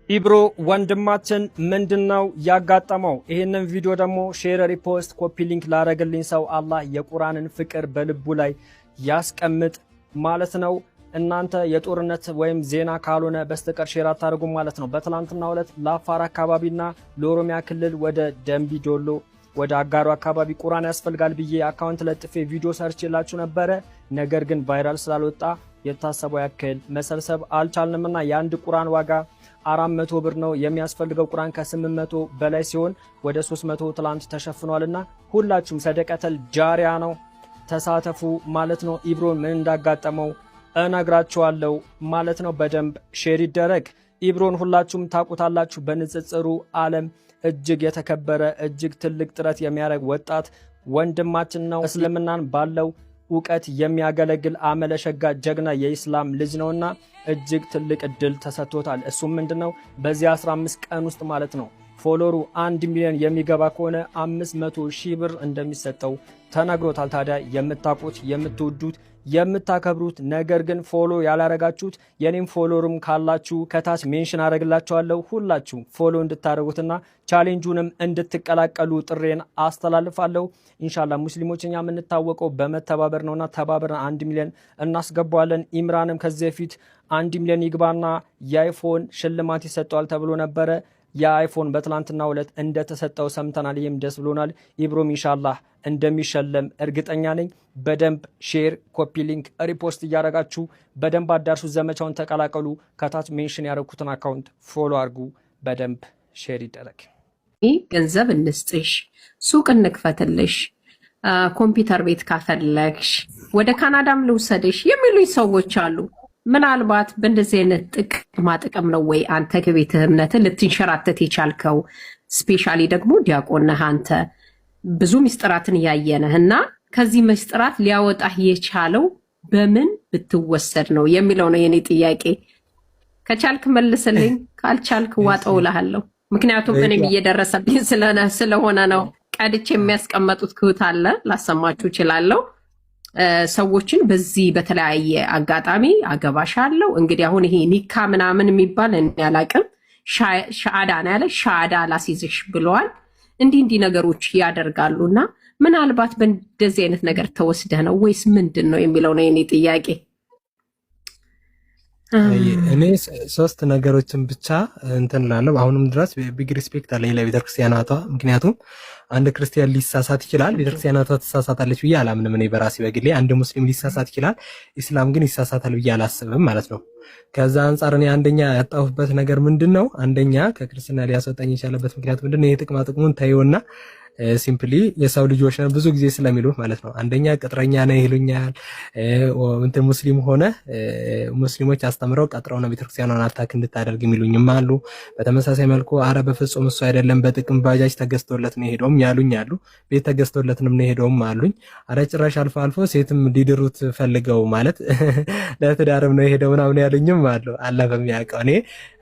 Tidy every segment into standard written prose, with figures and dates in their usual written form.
ኢብሮ ወንድማችን ምንድነው ያጋጠመው? ይሄንን ቪዲዮ ደግሞ ሼር፣ ሪፖስት፣ ኮፒ ሊንክ ላረግልኝ ሰው አላህ የቁርአንን ፍቅር በልቡ ላይ ያስቀምጥ ማለት ነው። እናንተ የጦርነት ወይም ዜና ካልሆነ በስተቀር ሼር አታደርጉም ማለት ነው። በትላንትናው ዕለት ለአፋር አካባቢና ለኦሮሚያ ክልል ወደ ደንቢ ዶሎ ወደ አጋሩ አካባቢ ቁርአን ያስፈልጋል ብዬ አካውንት ለጥፌ ቪዲዮ ሰርችላችሁ ነበረ። ነገር ግን ቫይራል ስላልወጣ የታሰበው ያክል መሰብሰብ አልቻልንምና የአንድ ቁርአን ዋጋ 400 ብር ነው የሚያስፈልገው። ቁርአን ከ800 በላይ ሲሆን ወደ 300 ትላንት ተሸፍኗልና ሁላችሁም ሰደቀተል ጃሪያ ነው ተሳተፉ ማለት ነው። ኢብሮ ምን እንዳጋጠመው እነግራችኋለሁ ማለት ነው። በደንብ ሼር ይደረግ። ኢብሮን ሁላችሁም ታውቁታላችሁ። በንጽጽሩ ዓለም እጅግ የተከበረ እጅግ ትልቅ ጥረት የሚያደርግ ወጣት ወንድማችን ነው። እስልምናን ባለው እውቀት የሚያገለግል አመለሸጋ ጀግና የኢስላም ልጅ ነውና እጅግ ትልቅ እድል ተሰጥቶታል። እሱም ምንድነው በዚህ 15 ቀን ውስጥ ማለት ነው ፎሎሩ 1 ሚሊዮን የሚገባ ከሆነ 500 ሺህ ብር እንደሚሰጠው ተነግሮታል። ታዲያ የምታውቁት የምትወዱት የምታከብሩት ነገር ግን ፎሎ ያላረጋችሁት የኔም ፎሎርም ካላችሁ ከታች ሜንሽን አረግላችኋለሁ። ሁላችሁ ፎሎ እንድታደርጉትና ቻሌንጁንም እንድትቀላቀሉ ጥሬን አስተላልፋለሁ። ኢንሻአላህ ሙስሊሞች እኛ የምንታወቀው በመተባበር ነውና ተባብረን 1 ሚሊዮን እናስገባዋለን። ኢምራንም ከዚህ በፊት 1 ሚሊዮን ይግባና የአይፎን ሽልማት ይሰጠዋል ተብሎ ነበረ። የአይፎን በትላንትናው ዕለት እንደተሰጠው ሰምተናል። ይህም ደስ ብሎናል። ኢብሮም ኢንሻአላህ እንደሚሸለም እርግጠኛ ነኝ። በደንብ ሼር፣ ኮፒ ሊንክ፣ ሪፖስት እያደረጋችሁ በደንብ አዳርሱ። ዘመቻውን ተቀላቀሉ። ከታች ሜንሽን ያደረኩትን አካውንት ፎሎ አድርጉ። በደንብ ሼር ይደረግ። ገንዘብ እንስጥሽ፣ ሱቅ እንክፈትልሽ፣ ኮምፒውተር ቤት ካፈለግሽ ወደ ካናዳም ልውሰድሽ የሚሉኝ ሰዎች አሉ። ምናልባት በእንደዚህ አይነት ጥቅማ ጥቅም ነው ወይ አንተ ከቤትህ እምነትህ ልትንሸራተት የቻልከው? ስፔሻሊ ደግሞ ዲያቆን ነህ አንተ፣ ብዙ ምስጢራትን ያየነህ እና ከዚህ ምስጢራት ሊያወጣህ የቻለው በምን ብትወሰድ ነው የሚለው ነው የኔ ጥያቄ። ከቻልክ መልስልኝ፣ ካልቻልክ ዋጠው እልሃለሁ። ምክንያቱም እኔም እየደረሰብኝ ስለሆነ ነው። ቀድቼ የሚያስቀመጡት ክሁት አለ፣ ላሰማችሁ እችላለሁ። ሰዎችን በዚህ በተለያየ አጋጣሚ አገባሻለሁ። እንግዲህ አሁን ይሄ ኒካ ምናምን የሚባል እኔ አላቅም። ሻአዳ ነው ያለ፣ ሻአዳ ላሲዝሽ ብለዋል። እንዲህ ነገሮች ያደርጋሉና ምናልባት በእንደዚህ አይነት ነገር ተወስደህ ነው ወይስ ምንድን ነው የሚለው ነው የኔ ጥያቄ። እኔ 3 ነገሮችን ብቻ እንትን ላለው አሁንም ድረስ ቢግ ሪስፔክት አለኝ ለቤተክርስቲያናቷ። ምክንያቱም አንድ ክርስቲያን ሊሳሳት ይችላል፣ ቤተክርስቲያናቷ ትሳሳታለች ብዬ አላምንም። እኔ በራሴ በግሌ አንድ ሙስሊም ሊሳሳት ይችላል፣ ኢስላም ግን ይሳሳታል ብዬ አላስብም ማለት ነው። ከዛ አንጻር እኔ አንደኛ ያጣሁበት ነገር ምንድነው፣ አንደኛ ከክርስትና ሊያስወጣኝ የቻለበት ምክንያት ምንድነው፣ የጥቅማ ጥቅሙን ታየውና ሲምፕሊ የሰው ልጆች ነው ብዙ ጊዜ ስለሚሉ ማለት ነው። አንደኛ ቅጥረኛ ነው ይሉኛል። እንትን ሙስሊም ሆነ ሙስሊሞች አስተምረው ቀጥረው ነው ቤተክርስቲያኗን አታክ እንድታደርግ የሚሉኝም አሉ። በተመሳሳይ መልኩ አረ በፍጹም እሱ አይደለም በጥቅም ባጃጅ ተገዝቶለት ነው ሄደውም ያሉኝ አሉ። ቤት ተገዝቶለትንም ነው ሄደውም አሉኝ። አረ ጭራሽ አልፎ አልፎ ሴትም ሊድሩት ፈልገው ማለት ለትዳርም ነው ሄደው ምናምን ያሉኝም አሉ። አላህ በሚያውቀው እኔ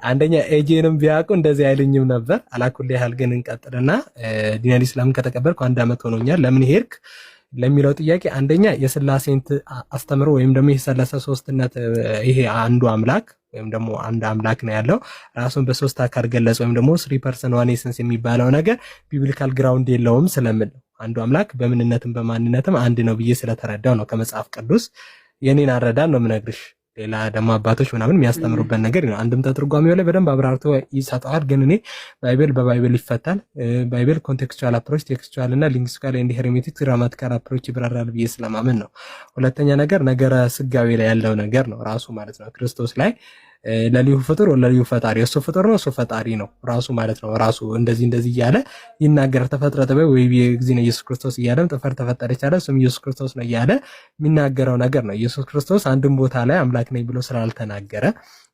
አንደኛ ኤጄንም ቢያውቁ እንደዚህ አይሉኝም ነበር። አላኩል ያህል ግን እንቀጥልና ዲናል ኢስላም ከተቀበልኩ 1 ዓመት ሆኖኛል። ለምን ሄድክ ለሚለው ጥያቄ አንደኛ የሥላሴን አስተምሮ ወይም ደግሞ የሥላሴ ሶስትነት ይሄ አንዱ አምላክ ወይም ደግሞ አንድ አምላክ ነው ያለው ራሱን በሶስት አካል ገለጸ ወይም ደግሞ 3 ፐርሰን 1 ኤሰንስ የሚባለው ነገር ቢብሊካል ግራውንድ የለውም ስለምን አንዱ አምላክ በምንነትም በማንነትም አንድ ነው ብዬ ስለተረዳው ነው ከመጽሐፍ ቅዱስ የኔን አረዳን ነው የምነግርሽ። ሌላ ደግሞ አባቶች ምናምን የሚያስተምሩበት ነገር ነው። አንድም ተትርጓሜው ላይ በደንብ አብራርቶ ይሰጣል። ግን እኔ ባይብል በባይብል ይፈታል። ባይብል ኮንቴክስቹዋል አፕሮች፣ ቴክስቹዋል እና ሊንግዊስቲካል ኤንድ ሄርሜቲክ ግራማቲካል አፕሮች ይብራራል ብዬ ስለማመን ነው። ሁለተኛ ነገር ነገረ ስጋዊ ላይ ያለው ነገር ነው ራሱ ማለት ነው። ክርስቶስ ላይ ለልዩ ፍጡር ለልዩ ፈጣሪ፣ እሱ ፍጡር ነው እሱ ፈጣሪ ነው ራሱ ማለት ነው። ራሱ እንደዚህ እያለ ይናገር። ተፈጥረ ጠበብ ወይ በጊዜ ነው ኢየሱስ ክርስቶስ እያለም ጥፈር ተፈጠረች አለ እሱም ኢየሱስ ክርስቶስ ነው እያለ የሚናገረው ነገር ነው። ኢየሱስ ክርስቶስ አንድም ቦታ ላይ አምላክ ነኝ ብሎ ስላልተናገረ፣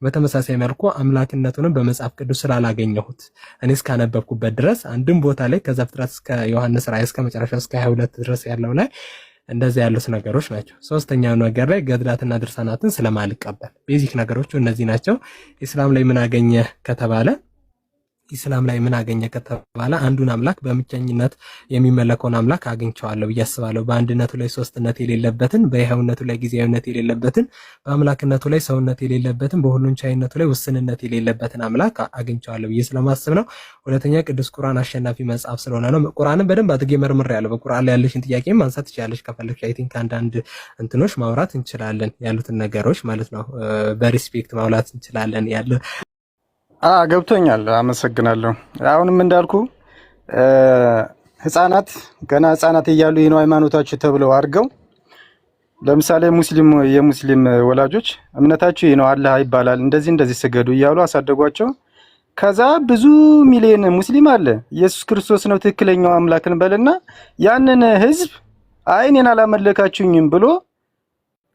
በተመሳሳይ መልኩ አምላክነቱንም በመጽሐፍ ቅዱስ ስላላገኘሁት እኔ እስካነበብኩበት ድረስ አንድም ቦታ ላይ ከዘፍጥረት እስከ ዮሐንስ ራእይ እስከ መጨረሻ እስከ 22 ድረስ ያለው ላይ እንደዚህ ያሉት ነገሮች ናቸው። ሶስተኛው ነገር ላይ ገድላትና ድርሳናትን ስለማልቀበል ቤዚክ ነገሮቹ እነዚህ ናቸው። ኢስላም ላይ ምን አገኘ ከተባለ ኢስላም ላይ ምን አገኘ ከተባለ አንዱን አምላክ በብቸኝነት የሚመለከውን አምላክ አግኝቼዋለሁ ብዬ አስባለሁ። በአንድነቱ ላይ ሶስትነት የሌለበትን፣ በይሃውነቱ ላይ ጊዜያዊነት የሌለበትን፣ በአምላክነቱ ላይ ሰውነት የሌለበትን፣ በሁሉን ቻይነቱ ላይ ውስንነት የሌለበትን አምላክ አግኝቼዋለሁ ብዬ ስለማስብ ነው። ሁለተኛ ቅዱስ ቁርአን አሸናፊ መጽሐፍ ስለሆነ ነው። ቁርአንን በደንብ አድርጌ መርምሬያለሁ። በቁርአን ላይ ያለሽን ጥያቄ ማንሳት ትችላለሽ ከፈለግሽ። አይ ቲንክ አንዳንድ እንትኖች ማውራት እንችላለን ያሉትን ነገሮች ማለት ነው። በሪስፔክት ማውላት እንችላለን ያለ ገብቶኛል። አመሰግናለሁ። አሁንም እንዳልኩ ህፃናት ገና ህፃናት እያሉ ይህ ነው ሃይማኖታችሁ ተብለው አድርገው ለምሳሌ የሙስሊም ወላጆች እምነታችሁ ይህ ነው አላህ ይባላል እንደዚህ ስገዱ እያሉ አሳደጓቸው። ከዛ ብዙ ሚሊዮን ሙስሊም አለ ኢየሱስ ክርስቶስ ነው ትክክለኛው አምላክ እንበልና ያንን ህዝብ እኔን አላመለካችሁኝም ብሎ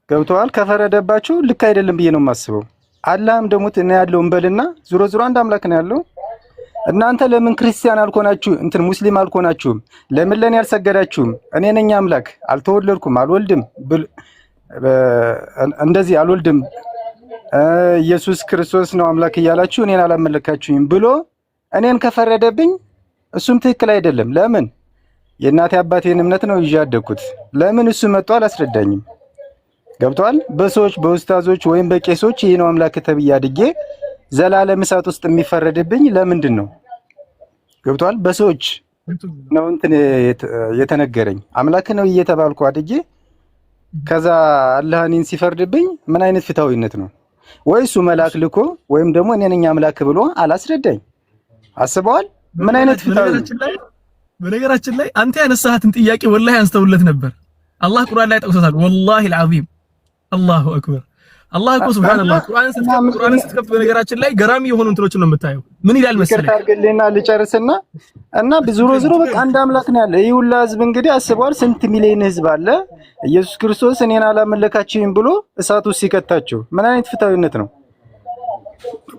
ገብተዋል ከፈረደባችሁ ልክ አይደለም ብዬ ነው የማስበው። አላህም ደግሞ ነው ያለው እንበልና ዙሮ አንድ አምላክ ነው ያለው። እናንተ ለምን ክርስቲያን አልሆናችሁ ሙስሊም አልሆናችሁም? ለምን ለኔ ያልሰገዳችሁም? እኔ ነኝ አምላክ አልተወለድኩም አልወልድም እንደዚህ አልወልድም ኢየሱስ ክርስቶስ ነው አምላክ እያላችሁ እኔን አላመለካችሁም ብሎ እኔን ከፈረደብኝ እሱም ትክክል አይደለም። ለምን የእናቴ አባቴን እምነት ነው ይዤ ያደግኩት። ለምን እሱ መጥቶ አላስረዳኝም? ገብቷል። በሰዎች በኡስታዞች ወይም በቄሶች ይሄ ነው አምላክ ተብዬ አድጌ ዘላለም እሳት ውስጥ የሚፈረድብኝ ለምንድን ነው? ገብቷል። በሰዎች ነው የተነገረኝ አምላክ ነው እየተባልኩ አድጌ ከዛ አላህ እኔን ሲፈርድብኝ ምን አይነት ፍትሃዊነት ነው? ወይ እሱ መልአክ ልኮ ወይም ደግሞ እኔ ነኝ አምላክ ብሎ አላስረዳኝ። አስበዋል? ምን አይነት ፍትሃዊነት? በነገራችን ላይ አንተ ያነሳሃትን ጥያቄ ወላሂ አንስተውለት ነበር። አላህ ቁርአን ላይ ጠቅሶታል። ወላሂ አልዓዚም አላሁ አክበር። አላህ እኮ ሱብሃንአላህ ቁርአንን ስትከፍት በነገራችን ላይ ገራሚ የሆኑ እንትኖችን ነው የምታየው። ምን ይላል መሰለህ? ይቅርታ አድርግልኝና ልጨርስና ዙሮ በቃ አንድ አምላክ ነው ያለ። ይህ ሁላ ህዝብ እንግዲህ አስበዋል። ስንት ሚሊዮን ህዝብ አለ። ኢየሱስ ክርስቶስ እኔን አላመለካችሁም ብሎ እሳት ውስጥ ሲከታቸው ምን አይነት ፍትሃዊነት ነው?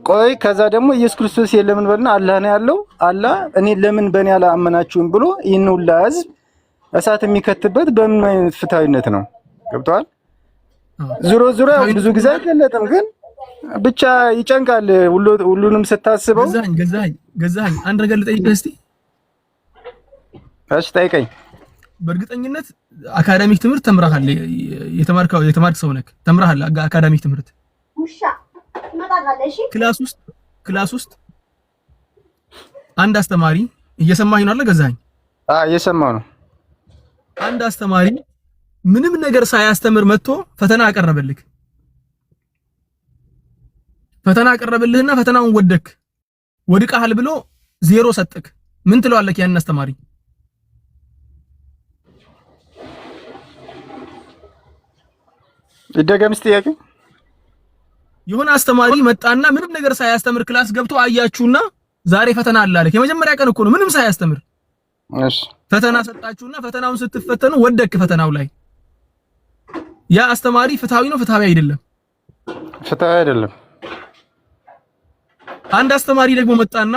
ቆይ ከዛ ደግሞ ኢየሱስ ክርስቶስ የለም እንበልና አላህ ነው ያለው። አላህ እኔ ለምን በእኔ አላመናችሁም ብሎ ይህን ሁላ ህዝብ እሳት የሚከትበት በምን አይነት ፍትሃዊነት ነው? ገብቷል። ዙሮ ብዙ ጊዜ አይገለጥም፣ ግን ብቻ ይጨንቃል። ሁሉንም ስታስበው ገዛኸኝ አንድ ነገር ልጠይቅህ እስቲ። እሺ ጠይቀኝ። በእርግጠኝነት አካዳሚክ ትምህርት ተምረሃል። የተማርክ ሰው ነህ። ተምረሃል አካዳሚክ ትምህርት። ክላስ ውስጥ አንድ አስተማሪ እየሰማኸኝ ነው አይደል? ገዛኸኝ እየሰማሁ ነው። አንድ አስተማሪ ምንም ነገር ሳያስተምር መጥቶ ፈተና አቀረበልህ። ፈተና አቀረበልህና ፈተናውን ወድቀሃል ብሎ 0 ሰጠክ። ምን ትለዋለህ ያን አስተማሪ? ይደገምስ ጥያቄ። የሆነ አስተማሪ መጣና ምንም ነገር ሳያስተምር ክላስ ገብቶ አያችሁና ዛሬ ፈተና አለ አለክ። የመጀመሪያ ቀን እኮ ነው ምንም ሳያስተምር። እሺ ፈተና ሰጣችሁና ፈተናውን ስትፈተኑ ወደክ ፈተናው ላይ። ያ አስተማሪ ፍትሃዊ ነው ፍትሃዊ አይደለም? ፍትሃዊ አይደለም። አንድ አስተማሪ ደግሞ መጣና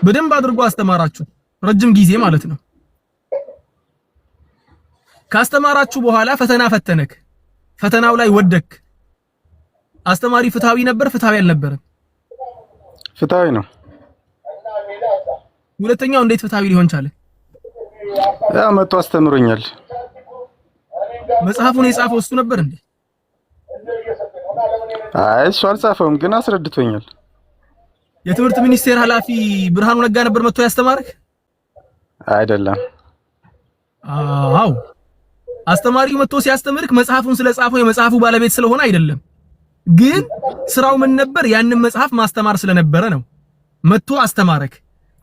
በደንብ አድርጎ አስተማራችሁ ረጅም ጊዜ ማለት ነው። ካስተማራችሁ በኋላ ፈተና ፈተነክ፣ ፈተናው ላይ ወደክ። አስተማሪ ፍትሃዊ ነበር ፍትሃዊ አልነበረም? ፍትሃዊ ነው። ሁለተኛው እንዴት ፍትሃዊ ሊሆን ቻለ? ያ መጥቶ አስተምሮኛል። መጽሐፉን የጻፈው እሱ ነበር እንዴ? እሱ አልጻፈውም፣ ግን አስረድቶኛል። የትምህርት ሚኒስቴር ኃላፊ ብርሃኑ ነጋ ነበር መጥቶ ያስተማርክ? አይደለም። አዎ አስተማሪው መጥቶ ሲያስተምርክ መጽሐፉን ስለጻፈው የመጽሐፉ ባለቤት ስለሆነ አይደለም። ግን ስራው ምን ነበር? ያንን መጽሐፍ ማስተማር ስለነበረ ነው። መጥቶ አስተማረክ።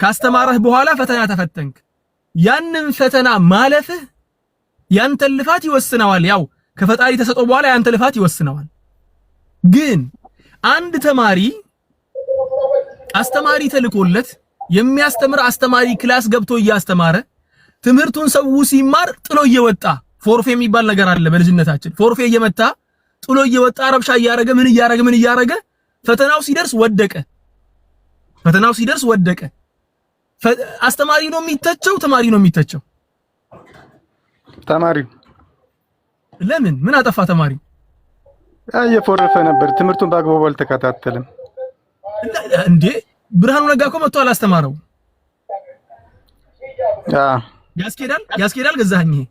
ካስተማረህ በኋላ ፈተና ተፈተንክ። ያንን ፈተና ማለፍህ ያንተ ልፋት ይወስነዋል። ያው ከፈጣሪ ተሰጠው በኋላ ያንተ ልፋት ይወስነዋል። ግን አንድ ተማሪ አስተማሪ ተልኮለት የሚያስተምር አስተማሪ ክላስ ገብቶ እያስተማረ ትምህርቱን ሰው ሲማር ጥሎ እየወጣ ፎርፌ የሚባል ነገር አለ በልጅነታችን። ፎርፌ እየመታ ጥሎ እየወጣ ረብሻ እያረገ ምን እያረገ ፈተናው ሲደርስ ወደቀ። አስተማሪ ነው የሚተቸው? ተማሪ ነው የሚተቸው? ተማሪው። ለምን? ምን አጠፋ ተማሪው? እየፎረፈ ነበር። ትምህርቱን በአግባቡ አልተከታተለም። እንዴ ብርሃኑ ነጋ እኮ መጥቶ አላስተማረው። ያስኬዳል ገዛኸኝ። ይሄ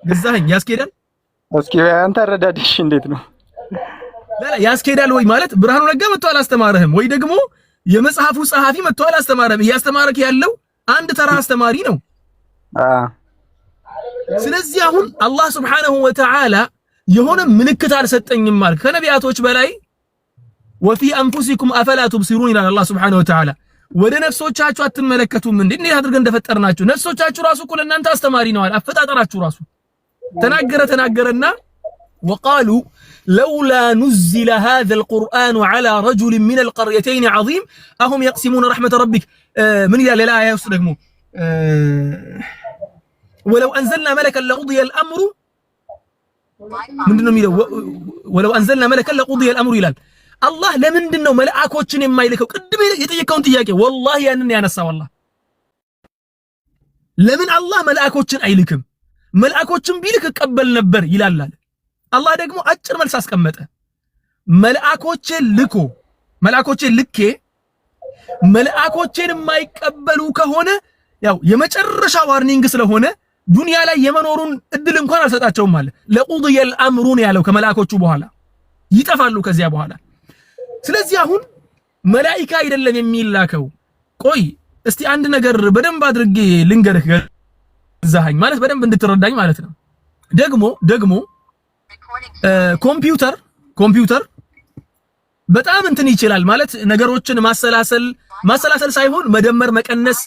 ገዛኸኝ ያስኬዳል። እስኪ አንተ አረዳድሽ እንዴት ነው? ያስኬዳል ወይ ማለት ብርሃኑ ነጋ መጥቶ አላስተማረህም ወይ ደግሞ የመጽሐፉ ጸሐፊ መጥቶ አላስተማረህም። እያስተማረክ ያለው አንድ ተራ አስተማሪ ነው። ስለዚህ አሁን አላህ Subhanahu Wa Ta'ala የሆነ ምልክት አልሰጠኝም ማለት ከነቢያቶች በላይ ወፊ አንፉሲኩም አፈላ ትብሲሩን ይላል አላህ Subhanahu Wa Ta'ala። ወደ ነፍሶቻችሁ አትመለከቱም እንዴ? እንዴት አድርገን እንደፈጠርናችሁ ነፍሶቻችሁ ራሱ እኮ ለእናንተ አስተማሪ ነው አለ። አፈጣጠራችሁ ራሱ ተናገረና وقالوا لولا نزل هذا القرآن على رجل من القريتين عظيم أهم يقسمون رحمة ربك من إلى لا يوصل دقمو ولو أنزلنا ملكا لقضي الأمر من دنو ميلو ولو أنزلنا ملكا لقضي الأمر إلى الله لمن دنو ملأكوتشن ما يلكو قدم يتيكون تياكي والله أنني أنا السا والله لمن الله ملأكوتشن أيلكم ملأكوتشن بيلك قبل نبر إلى الله አላህ ደግሞ አጭር መልስ አስቀመጠ። መልአኮቼን ልኬ መልአኮቼን የማይቀበሉ ከሆነ ያው የመጨረሻ ዋርኒንግ ስለሆነ ዱንያ ላይ የመኖሩን እድል እንኳን አልሰጣቸውም አለ። ለቁድየል አምሩን ያለው ከመልአኮቹ በኋላ ይጠፋሉ ከዚያ በኋላ። ስለዚህ አሁን መላኢካ አይደለም የሚላከው። ቆይ እስቲ አንድ ነገር በደንብ አድርጌ ልንገርህ ገዛኸኝ ማለት በደንብ እንድትረዳኝ ማለት ነው። ደግሞ ኮምፒውተር በጣም እንትን ይችላል ማለት ነገሮችን ማሰላሰል ሳይሆን መደመር መቀነስ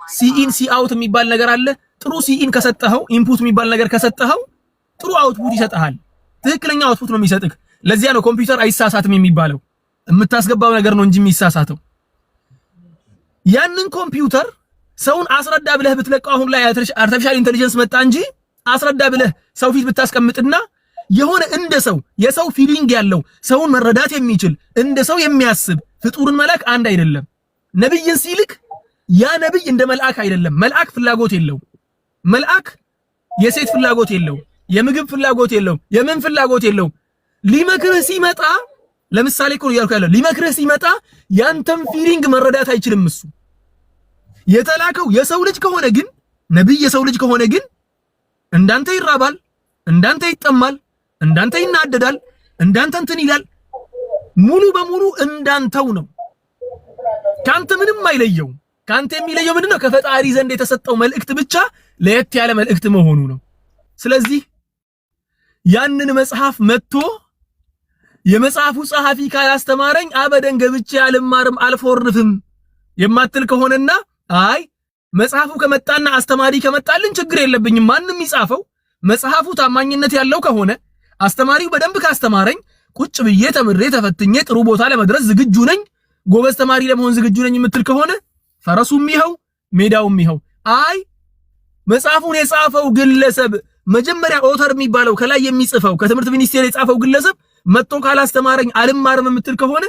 ሲኢን ሲአውት የሚባል ነገር አለ። ጥሩ ሲኢን ከሰጠኸው ኢንፑት የሚባል ነገር ከሰጠኸው ጥሩ አውትፑት ይሰጥሃል። ትክክለኛ አውትፑት ነው የሚሰጥህ። ለዚያ ነው ኮምፒውተር አይሳሳትም የሚባለው። የምታስገባው ነገር ነው እንጂ የሚሳሳተው። ያንን ኮምፒውተር ሰውን አስረዳ ብለህ ብትለቀው አሁን ላይ አርቲፊሻል ኢንተለጀንስ መጣ እንጂ አስረዳ ብለህ ሰው ፊት ብታስቀምጥና የሆነ እንደ ሰው የሰው ፊሊንግ ያለው ሰውን መረዳት የሚችል እንደ ሰው የሚያስብ ፍጡርን መልአክ አንድ አይደለም። ነብይን ሲልክ ያ ነብይ እንደ መልአክ አይደለም። መልአክ ፍላጎት የለው። መልአክ የሴት ፍላጎት የለው፣ የምግብ ፍላጎት የለው፣ የምን ፍላጎት የለው። ሊመክርህ ሲመጣ ለምሳሌ እኮ ያልኩ ያለው ሊመክርህ ሲመጣ ያንተም ፊሊንግ መረዳት አይችልም። እሱ የተላከው የሰው ልጅ ከሆነ ግን ነብይ የሰው ልጅ ከሆነ ግን እንዳንተ ይራባል፣ እንዳንተ ይጠማል፣ እንዳንተ ይናደዳል፣ እንዳንተ እንትን ይላል። ሙሉ በሙሉ እንዳንተው ነው። ካንተ ምንም አይለየው። ካንተ የሚለየው ምንድነው? ከፈጣሪ ዘንድ የተሰጠው መልእክት ብቻ ለየት ያለ መልእክት መሆኑ ነው። ስለዚህ ያንን መጽሐፍ መጥቶ የመጽሐፉ ጸሐፊ ካላስተማረኝ አበደን ገብቼ አልማርም አልፎርፍም የማትል ከሆነና አይ መጽሐፉ ከመጣና አስተማሪ ከመጣልን ችግር የለብኝም ማንም ይጻፈው መጽሐፉ ታማኝነት ያለው ከሆነ አስተማሪው በደንብ ካስተማረኝ ቁጭ ብዬ ተምሬ ተፈትኜ ጥሩ ቦታ ለመድረስ ዝግጁ ነኝ፣ ጎበዝ ተማሪ ለመሆን ዝግጁ ነኝ የምትል ከሆነ ፈረሱም ይኸው ሜዳውም ይኸው። አይ መጽሐፉን የጻፈው ግለሰብ መጀመሪያ ኦተር የሚባለው ከላይ የሚጽፈው ከትምህርት ሚኒስቴር የጻፈው ግለሰብ መጥቶ ካላስተማረኝ አልማርም የምትል ከሆነ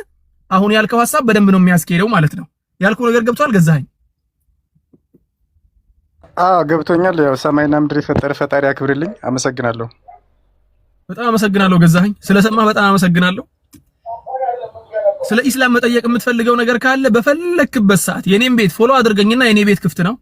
አሁን ያልከው ሐሳብ በደንብ ነው የሚያስኬደው ማለት ነው። ያልከው ነገር ገብቷል ገዛኸኝ? ገብቶኛል። ያው ሰማይና ምድር የፈጠረ ፈጣሪ አክብርልኝ። አመሰግናለሁ። በጣም አመሰግናለሁ ገዛኸኝ። ስለሰማህ በጣም አመሰግናለሁ። ስለ ኢስላም መጠየቅ የምትፈልገው ነገር ካለ በፈለክበት ሰዓት የኔን ቤት ፎሎ አድርገኝና የኔ ቤት ክፍት ነው።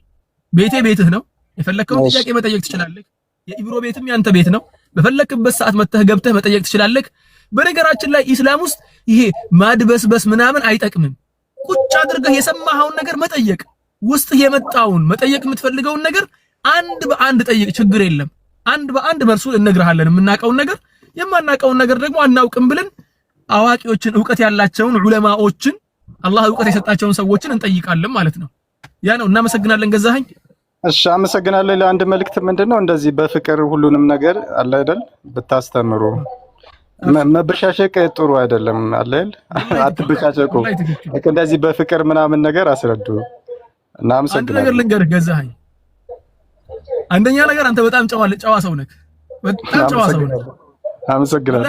ቤቴ ቤትህ ነው። የፈለከውን ጥያቄ መጠየቅ ትችላለህ። የኢብሮ ቤትም ያንተ ቤት ነው። በፈለክበት ሰዓት መተህ ገብተህ መጠየቅ ትችላለህ። በነገራችን ላይ ኢስላም ውስጥ ይሄ ማድበስበስ ምናምን አይጠቅምም። ቁጭ አድርገህ የሰማኸውን ነገር መጠየቅ፣ ውስጥ የመጣውን መጠየቅ የምትፈልገውን ነገር አንድ በአንድ ጠይቅ፣ ችግር የለም። አንድ በአንድ መልሱን እነግርሃለን። የምናውቀውን ነገር የማናውቀውን ነገር ደግሞ አናውቅም ብለን አዋቂዎችን ዕውቀት ያላቸውን ዑለማዎችን አላህ ዕውቀት የሰጣቸውን ሰዎችን እንጠይቃለን ማለት ነው። ያ ነው። እናመሰግናለን ገዛኸኝ። እሺ አመሰግናለሁ። ለአንድ መልእክት ምንድነው እንደዚህ በፍቅር ሁሉንም ነገር አለ አይደል ብታስተምሩ። መበሻሸቅ ጥሩ አይደለም አለ አይደል? አትበሻሸቁ። እንደዚህ በፍቅር ምናምን ነገር አስረዱ። እናመሰግናለን። አንድ ነገር ልንገርህ ገዛኸኝ። አንደኛ ነገር አንተ በጣም ጨዋ ሰው ነህ። በጣም ጨዋ ሰው ነህ። አመሰግናለሁ።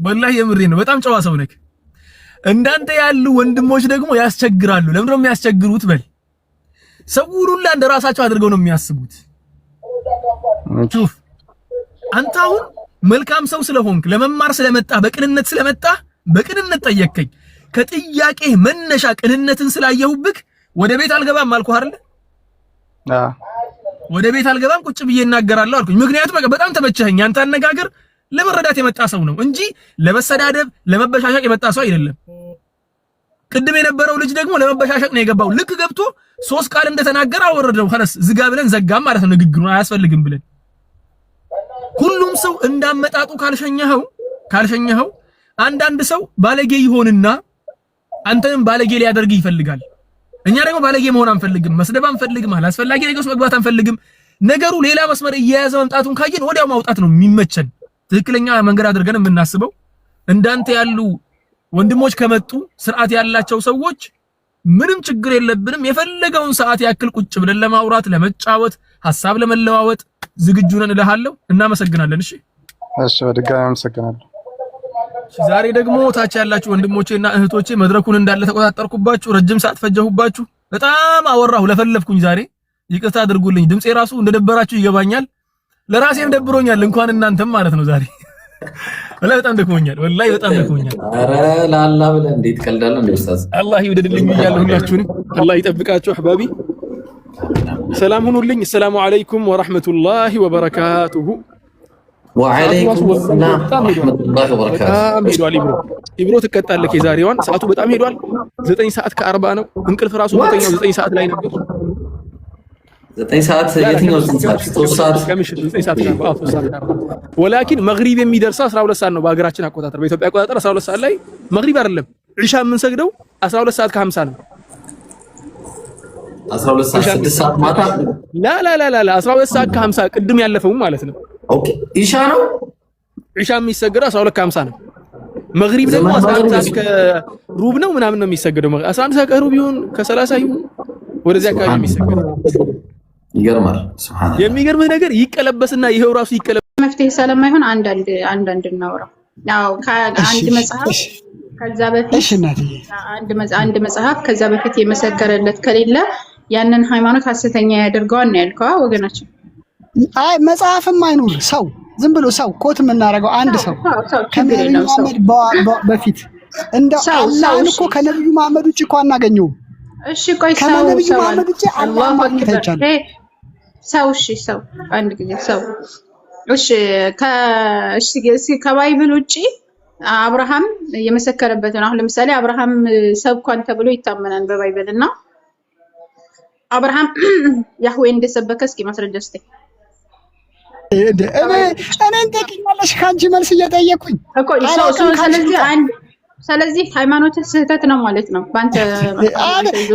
ወላሂ የምሬን ነው። በጣም ጨዋ ሰው ነህ። እንዳንተ ያሉ ወንድሞች ደግሞ ያስቸግራሉ። ለምን ነው የሚያስቸግሩት? በል ሰውን ሁሉ እንደራሳቸው አድርገው ነው የሚያስቡት። አንተ አሁን መልካም ሰው ስለሆንክ ለመማር ስለመጣ በቅንነት ስለመጣ በቅንነት ጠየቅከኝ። ከጥያቄ መነሻ ቅንነትን ስላየሁብክ ወደ ቤት አልገባም አልኩህ አይደል? ወደ ቤት አልገባም ቁጭ ብዬ እናገራለሁ አልኩኝ። ምክንያቱም በጣም ተመቸኸኝ። አንተ አነጋገር ለመረዳት የመጣ ሰው ነው እንጂ ለመሰዳደብ ለመበሻሸቅ የመጣ ሰው አይደለም። ቅድም የነበረው ልጅ ደግሞ ለመበሻሸቅ ነው የገባው። ልክ ገብቶ 3 ቃል እንደተናገረ አወረደው። خلاص ዝጋ ብለን ዘጋም ማለት ነው። ንግግሩን አያስፈልግም ብለን ሁሉም ሰው እንዳመጣጡ ካልሸኘኸው አንዳንድ ሰው ባለጌ ይሆንና አንተንም ባለጌ ሊያደርግ ይፈልጋል። እኛ ደግሞ ባለጌ መሆን አንፈልግም፣ መስደብ አንፈልግም፣ አላስፈላጊ ነገር ውስጥ መግባት አንፈልግም። ነገሩ ሌላ መስመር እየያዘ መምጣቱን ካየን ወዲያው ማውጣት ነው የሚመቸን። ትክክለኛ መንገድ አድርገን የምናስበው እንዳንተ ያሉ ወንድሞች ከመጡ ስርዓት ያላቸው ሰዎች ምንም ችግር የለብንም። የፈለገውን ሰዓት ያክል ቁጭ ብለን ለማውራት ለመጫወት ሐሳብ ለመለዋወጥ ዝግጁ ነን እልሃለሁ። እናመሰግናለን። እሺ በድጋሚ አመሰግናለሁ። ዛሬ ደግሞ ታች ያላችሁ ወንድሞቼና እህቶቼ መድረኩን እንዳለ ተቆጣጣርኩባችሁ። ረጅም ሰዓት ፈጀሁባችሁ። በጣም አወራሁ ለፈለፍኩኝ። ዛሬ ይቅርታ አድርጉልኝ። ድምጼ ራሱ እንደደበራችሁ ይገባኛል። ለራሴም ደብሮኛል እንኳን እናንተም ማለት ነው። ዛሬ ወላሂ በጣም ደክሞኛል። ኧረ ለአላህ ብለህ እንዴት ቀልዳለህ እንዴ ኡስታዝ? አላህ ይወደድልኝ ብያለሁ። ሁላችሁንም አላህ ይጠብቃችሁ። አህባቢ ሰላም ሁኑልኝ። ሰላም አለይኩም ወራህመቱላሂ ወበረካቱሁ። ወአለይኩም ሰላም ወራህመቱላሂ ወበረካቱሁ። ኢብሮ ትቀጣለህ። የዛሬዋን ሰዓቱ በጣም ሄዷል። 9 ሰዓት ከ40 ነው። እንቅልፍ ራሱ በተኛው 9 ሰዓት ላይ ነበር። 9 ሰዓት የትኛው 9 ሰዓት? 3 ሰዓት ከምሽቱ 9 ሰዓት ነው። 3 ሰዓት ወላኪን መግሪብ የሚደርሰው 12 ሰዓት ነው በሀገራችን አቆጣጠር። በኢትዮጵያ አቆጣጠር 12 ሰዓት ላይ መግሪብ አይደለም ኢሻ የምንሰግደው 12 ሰዓት ከ50 ነው። 12 ሰዓት 6 ሰዓት ማታ? ላ 12 ሰዓት ከ50 ቅድም ያለፈው ማለት ነው። ኦኬ ኢሻ ነው። ኢሻ የሚሰገደው 12 ከ50 ነው። መግሪብ ደግሞ 11 ሰዓት ከሩብ ነው ምናምን ነው የሚሰገደው። 11 ሰዓት ከሩብ ይሁን ከ30 ይሁን ወደዚያ አካባቢ የሚሰገደው። ይገርማል። ሱብሃንአላህ። የሚገርምህ ነገር ይቀለበስና ይሄው ራሱ ይቀለበስ መፍትሄ ሰለማይሆን አንድ እናወራው። ያው ከአንድ መጽሐፍ ከዛ በፊት አንድ መጽሐፍ ከዛ በፊት የመሰከረለት ከሌለ ያንን ሃይማኖት ሐሰተኛ ያደርገዋል ነው ያልከው ወገናችን። አይ መጽሐፍም አይኑር ሰው ዝም ብሎ ሰው ኮት የምናደርገው አንድ ሰው ከነብዩ መሐመድ በፊት እንደ አላህን እኮ ከነብዩ መሐመድ ውጭ እኮ አናገኘውም። እሺ ቆይ ከነብዩ መሐመድ ውጭ አላህ ማግኘት አይቻልም። ሰው አንድ ጊዜ ሰው ከባይብል ውጪ አብርሃም የመሰከረበትን አሁን ለምሳሌ አብርሃም ሰብኳን ተብሎ ይታመናል በባይብል እና አብርሃም ያህዌ እንደሰበከ እስኪ ማስረጃ ስጠኝ። እኔን ጠይቂኛለሽ ካንቺ መልስ እየጠየኩኝ እኮ ስለዚህ ሃይማኖት ስህተት ነው ማለት ነው ባንተ።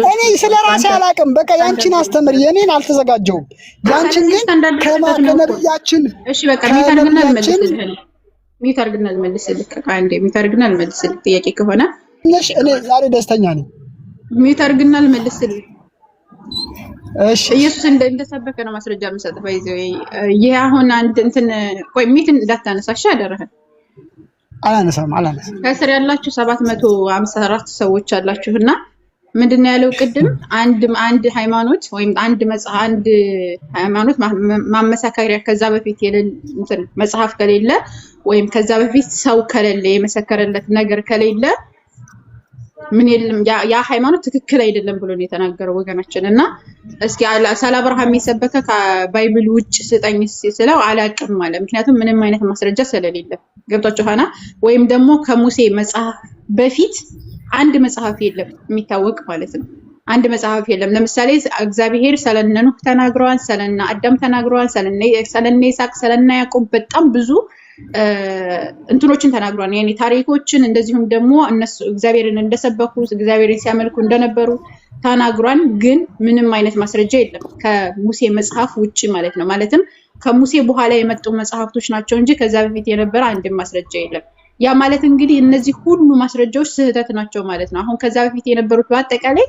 እኔ ስለራሴ አላውቅም። በቃ ያንቺን አስተምር፣ የኔን አልተዘጋጀውም። ያንቺን ግን ከነብያችን እሺ በቃ ሚታርግናል መልስልክ አንዴ ሚታርግናል መልስልክ ጥያቄ ከሆነ እኔ ዛሬ ደስተኛ ነኝ። ሚታርግናል መልስልክ። እሺ ኢየሱስ እንደሰበከ ነው ማስረጃ መስጠት ባይዘው። ይሄ አሁን አንድ እንትን ቆይ ሚትን እንዳታነሳሽ አደረህ። አላነሳም። ከስር ያላችሁ 754 ሰዎች አላችሁና ምንድነው ያለው ቅድም አንድ ሃይማኖት ወይም አንድ ሃይማኖት ማመሳከሪያ ከዛ በፊት እንትን መጽሐፍ ከሌለ ወይም ከዛ በፊት ሰው ከሌለ የመሰከረለት ነገር ከሌለ ምን የለም ያ ሃይማኖት ትክክል አይደለም ብሎ ነው የተናገረው ወገናችን። እና እስኪ ስለ አብርሃም የሰበከ ከባይብል ውጭ ስጠኝ ስለው አላቅም ማለት ምክንያቱም ምንም አይነት ማስረጃ ስለሌለ ገብቷችኋና ወይም ደግሞ ከሙሴ መጽሐፍ በፊት አንድ መጽሐፍ የለም የሚታወቅ ማለት ነው። አንድ መጽሐፍ የለም። ለምሳሌ እግዚአብሔር ስለነ ኑህ ተናግሯል፣ ስለነ አዳም ተናግሯል፣ ስለነ ይስሐቅ፣ ስለነ ያዕቆብ በጣም ብዙ እንትኖችን ተናግሯል። ያኔ ታሪኮችን እንደዚሁም ደግሞ እነሱ እግዚአብሔርን እንደሰበኩ እግዚአብሔርን ሲያመልኩ እንደነበሩ ተናግሯል። ግን ምንም አይነት ማስረጃ የለም ከሙሴ መጽሐፍ ውጪ ማለት ነው። ማለትም ከሙሴ በኋላ የመጡ መጽሐፍቶች ናቸው እንጂ ከዛ በፊት የነበረ አንድ ማስረጃ የለም። ያ ማለት እንግዲህ እነዚህ ሁሉ ማስረጃዎች ስህተት ናቸው ማለት ነው። አሁን ከዛ በፊት የነበሩት በአጠቃላይ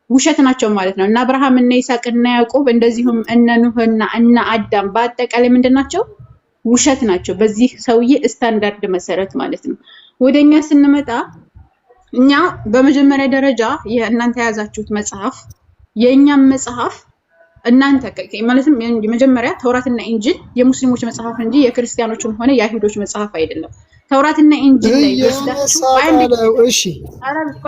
ውሸት ናቸው ማለት ነው። እና አብርሃም እና ይስሐቅ እና ያዕቆብ እንደዚሁም እነ ኑህና እና አዳም በአጠቃላይ ምንድናቸው? ውሸት ናቸው በዚህ ሰውዬ ስታንዳርድ መሰረት ማለት ነው። ወደኛ ስንመጣ እኛ በመጀመሪያ ደረጃ የእናንተ የያዛችሁት መጽሐፍ የኛም መጽሐፍ እናንተ ማለትም የመጀመሪያ ተውራትና ኢንጂል የሙስሊሞች መጽሐፍ እንጂ የክርስቲያኖችም ሆነ የአይሁዶች መጽሐፍ አይደለም። ተውራትና ኢንጂል ላይ ወስዳችሁ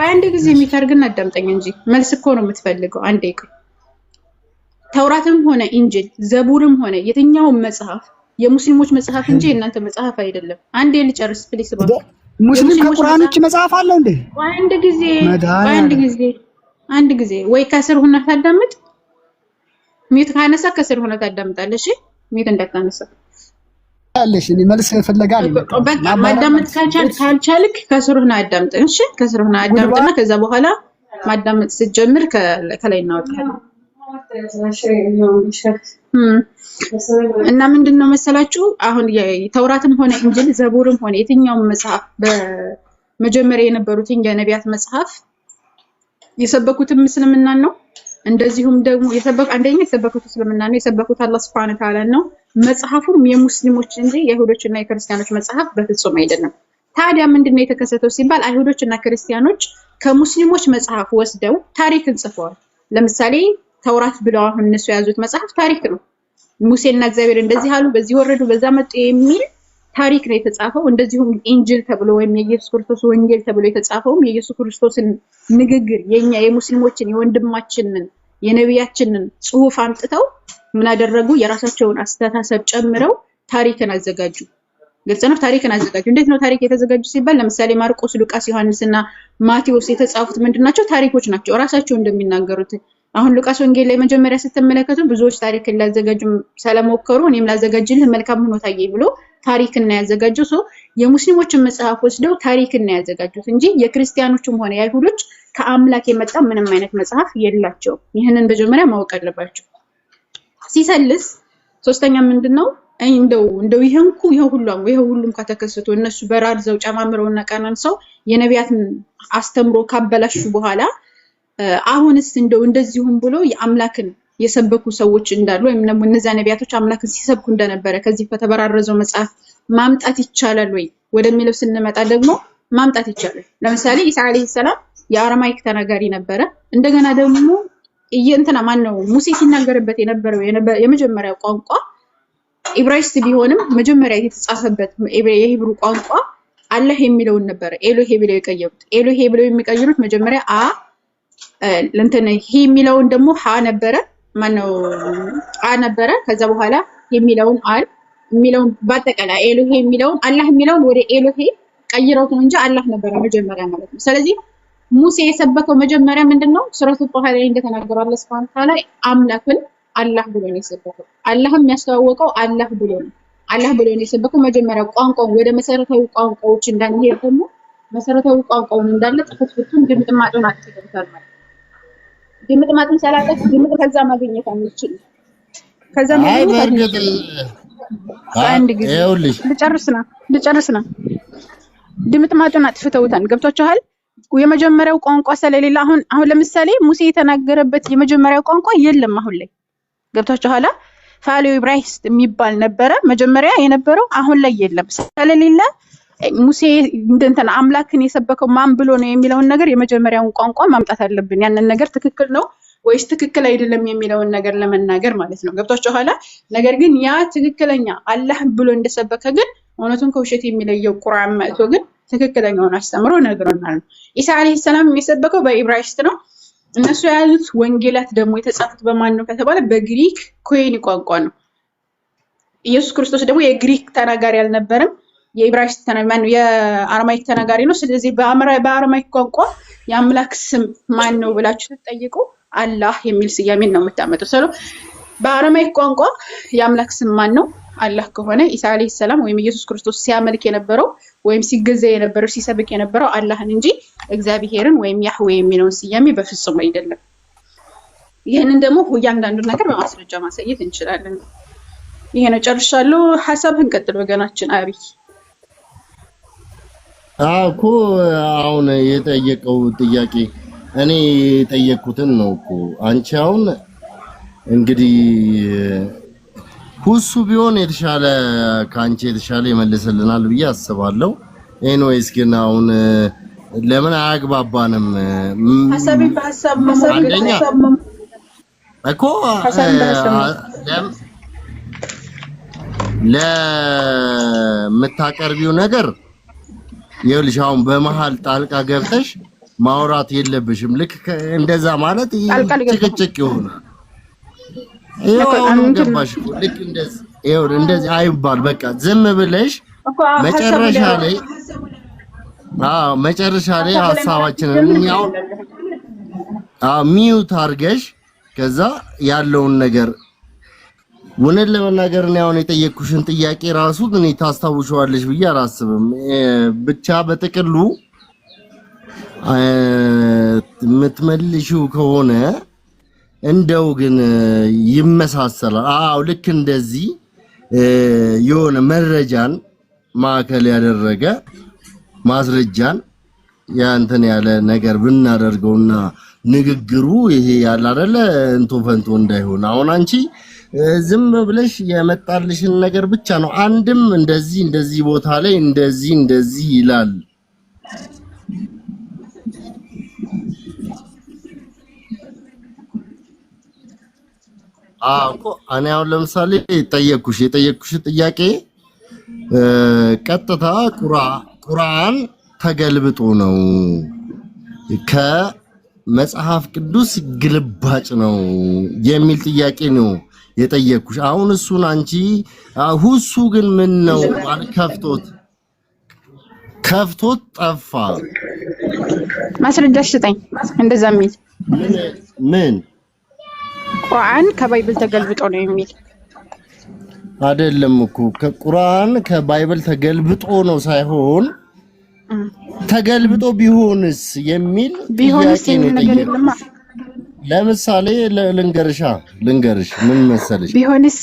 አንድ ጊዜ የሚታርግና አዳምጠኝ እንጂ መልስ እኮ ነው የምትፈልገው። አንዴ ቆይ። ተውራትም ሆነ ኢንጂል ዘቡርም ሆነ የትኛውም መጽሐፍ የሙስሊሞች መጽሐፍ እንጂ የእናንተ መጽሐፍ አይደለም። አንዴ ልጨርስ ፕሊስ። ሙስሊም ከቁርአን ውጭ መጽሐፍ አለው እንዴ? አንድ ጊዜ ወይ ከስር ሆነ ታዳምጥ። ሚት ካነሳ ከስር ሆነ ታዳምጣለሽ። ሚት እንዳታነሳ አለሽ። እኔ መልስ ፈልጋለሁ። በቃ ማዳመጥ ካልቻልክ ከስር ሆነ አዳምጥ። እሺ ከስር ሆነ አዳምጥና ከዛ በኋላ ማዳመጥ ስትጀምር ከላይ እናወጣለን። እና ምንድነው መሰላችሁ አሁን ተውራትም ሆነ ኢንጂል ዘቡርም ሆነ የትኛውም መጽሐፍ በመጀመሪያ የነበሩት የነቢያት መጽሐፍ የሰበኩትም እስልምናን ነው። እንደዚሁም ደግሞ አንደኛ የሰበኩት እስልምና ነው፣ የሰበኩት አላህ Subhanahu Wa Ta'ala ነው። መጽሐፉም የሙስሊሞች እንጂ የይሁዶችና የክርስቲያኖች መጽሐፍ በፍጹም አይደለም። ታዲያ ምንድነው የተከሰተው ሲባል አይሁዶችና ክርስቲያኖች ከሙስሊሞች መጽሐፍ ወስደው ታሪክን ጽፈዋል። ለምሳሌ ተውራት ብለው አሁን እነሱ የያዙት መጽሐፍ ታሪክ ነው። ሙሴና እግዚአብሔር እንደዚህ አሉ፣ በዚህ ወረዱ፣ በዛ መጡ የሚል ታሪክ ነው የተጻፈው። እንደዚሁም ኢንጂል ተብሎ ወይም የኢየሱስ ክርስቶስ ወንጌል ተብሎ የተጻፈውም የኢየሱስ ክርስቶስን ንግግር የኛ የሙስሊሞችን የወንድማችንን የነቢያችንን ጽሑፍ አምጥተው ምን አደረጉ? የራሳቸውን አስተሳሰብ ጨምረው ታሪክን አዘጋጁ። ግልጽ ነው። ታሪክን አዘጋጁ። እንዴት ነው ታሪክ የተዘጋጁ ሲባል ለምሳሌ ማርቆስ፣ ሉቃስ፣ ዮሐንስና ማቴዎስ የተጻፉት ምንድናቸው? ታሪኮች ናቸው። ራሳቸው እንደሚናገሩት አሁን ሉቃስ ወንጌል ላይ መጀመሪያ ስትመለከቱ ብዙዎች ታሪክን ሊያዘጋጁ ስለሞከሩ እኔም ላዘጋጅልህ መልካም ሆኖ ታየኝ ብሎ ታሪክን ያዘጋጁ ሰው የሙስሊሞችን መጽሐፍ ወስደው ታሪክን ያዘጋጁት እንጂ የክርስቲያኖችም ሆነ የአይሁዶች ከአምላክ የመጣ ምንም አይነት መጽሐፍ የላቸው። ይሄንን በመጀመሪያ ማወቅ አለባችሁ። ሲሰልስ ሶስተኛ ምንድነው እንደው ይሄሁሉም ከተከሰቱ እነሱ በራርዘው ጨማምረውና ቀናንሰው የነቢያትን አስተምሮ ካበላሹ በኋላ አሁንስ እንደዚሁም ብሎ የአምላክን የሰበኩ ሰዎች እንዳሉ ወይም ደግሞ እነዛ ነቢያቶች አምላክን ሲሰብኩ እንደነበረ ከዚህ ከተበራረዘው መጽሐፍ ማምጣት ይቻላል ወይ ወደሚለው ስንመጣ ደግሞ ማምጣት ይቻላል። ለምሳሌ ኢሳ አለይሂ ሰላም የአረማይክ ተናጋሪ ነበረ። እንደገና ደግሞ ሙሴ ሲናገርበት የነበረው የመጀመሪያው ቋንቋ ኢብራይስጥ ቢሆንም መጀመሪያ የተጻፈበት የሂብሩ ቋንቋ አላህ የሚለውን ነበረ ኤሎሄ ብለው የቀየሩት። ኤሎሄ ብለው የሚቀይሩት መጀመሪያ ሄ የሚለውን ደግሞ ሀ ነበረ ነበረ። ከዛ በኋላ የሚለውን የሚለውን በአጠቃላይ ኤሎሄ የሚለውን አላህ የሚለውን ወደ ኤሎሄ ቀይረውት ነው እንጂ አላህ ነበረ መጀመሪያ ማለት ነው። ስለዚህ ሙሴ የሰበከው መጀመሪያ ምንድነው? ሱረቱ ጣሃ ላይ እንደተናገረው አላህ Subhanahu Wa Ta'ala አምላክን አላህ ብሎ ነው የሰበከው። አላህም ያስተዋወቀው አላህ ብሎ ነው። አላህ ብሎ ነው የሰበከው መጀመሪያ። ቋንቋውን ወደ መሰረታዊ ቋንቋዎች እንዳንሄድ ደግሞ መሰረታዊ ቋንቋውን እንዳለ ጥፍጥፉን ድምጥማጡን አጥተውታል ማለት ነው። ድምጥማጡን ሰላቀት ድምጥ ከዛ ማግኘት አንችል። ከዛ ማግኘት አንድ ጊዜ ልጨርስና ድምጥማጡን አጥፍተውታል። ገብቷችኋል? የመጀመሪያው ቋንቋ ስለሌለ አሁን ለምሳሌ ሙሴ የተናገረበት የመጀመሪያው ቋንቋ የለም አሁን ላይ። ገብቷችኋል? ፋሊዮ ኢብራይስጥ የሚባል ነበረ መጀመሪያ የነበረው አሁን ላይ የለም። ስለሌለ ሙሴ አምላክን የሰበከው ማን ብሎ ነው የሚለውን ነገር የመጀመሪያውን ቋንቋ ማምጣት አለብን። ያንን ነገር ትክክል ነው ወይስ ትክክል አይደለም የሚለውን ነገር ለመናገር ማለት ነው። ገብቷችኋል? ነገር ግን ያ ትክክለኛ አላህ ብሎ እንደሰበከ ግን እውነቱን ከውሸት የሚለየው ቁርአን መጥቶ ግን ትክክለኛውን አስተምሮ ነግሮናል። ኢሳ አለይሂ ሰላም የሰበከው በኢብራይስጥ ነው። እነሱ ያሉት ወንጌላት ደግሞ የተጻፉት በማን ነው ከተባለ በግሪክ ኮይኒ ቋንቋ ነው። ኢየሱስ ክርስቶስ ደግሞ የግሪክ ተናጋሪ አልነበረም፣ የኢብራይስጥ ተናጋሪ ነው፣ የአረማይክ ተናጋሪ ነው። ስለዚህ በአረማይክ ቋንቋ የአምላክ ስም ማን ነው ብላችሁ ትጠይቁ አላህ የሚል ስያሜ ነው የምታመጡት። ስለዚህ በአረማይክ ቋንቋ የአምላክ ስም ማን ነው? አላህ ከሆነ ኢሳ አለይሂ ሰላም ወይም ኢየሱስ ክርስቶስ ሲያመልክ የነበረው ወይም ሲገዛ የነበረው ሲሰብክ የነበረው አላህን እንጂ እግዚአብሔርን ወይም ያህዌ የሚለውን ስያሜ በፍጹም አይደለም። ይሄንን ደግሞ እያንዳንዱ ነገር በማስረጃ ማሳየት እንችላለን። ይሄ ነው። ጨርሻለሁ። ሐሳብህን ቀጥል ወገናችን አብይ። እኮ አሁን የጠየቀው ጥያቄ እኔ የጠየቁትን ነው እኮ አንቺ አሁን እንግዲህ ሁሱ ቢሆን የተሻለ ካንቺ የተሻለ ይመልስልናል ብዬ አስባለሁ። ኤኒዌይስ ግን አሁን ለምን አያግባባንም? ሐሳብ እኮ ለምታቀርቢው ነገር ይኸውልሽ አሁን በመሃል ጣልቃ ገብተሽ ማውራት የለብሽም። ልክ እንደዛ ማለት ጭቅጭቅ ይሆናል። ይኸው ገባሽ እኮ ልክ እንደዚህ ይኸው እንደዚህ አይባል። በቃ ዝም ብለሽ መጨረሻ ላይ ሐሳባችንን እኛው ሚውት አድርገሽ ከዛ ያለውን ነገር ወነን ለመናገር ነው አሁን የጠየቅኩሽን ጥያቄ ራሱ እኔ ታስታውሻለሽ ብዬ አላስብም። ብቻ በጥቅሉ የምትመልሺው ከሆነ እንደው ግን ይመሳሰላል። አዎ ልክ እንደዚህ የሆነ መረጃን ማዕከል ያደረገ ማስረጃን ያንተን ያለ ነገር ብናደርገውና ንግግሩ ይሄ ያለ አይደለ እንቶ ፈንቶ እንዳይሆን አሁን አንቺ ዝም ብለሽ የመጣልሽን ነገር ብቻ ነው አንድም እንደዚህ ቦታ ላይ እንደዚህ ይላል እኮ እኔ አሁን ለምሳሌ የጠየቅኩሽ ጥያቄ ቀጥታ ቁርአን ተገልብጦ ነው ከመጽሐፍ ቅዱስ ግልባጭ ነው የሚል ጥያቄ ነው የጠየቅኩሽ። አሁን እሱን አንቺ ሁሱ ግን ምን ነው ከፍቶት ጠፋ። ማስረጃ ስጠኝ እንደዛ የሚል ምን ቁርአን ከባይብል ተገልብጦ ነው የሚል አይደለም እኮ ከቁርአን ከባይብል ተገልብጦ ነው ሳይሆን ተገልብጦ ቢሆንስ የሚል ጥያቄ ነው የጠየቅኩሽ። ለምሳሌ ልንገርሽ ምን መሰለሽ ቢሆንስ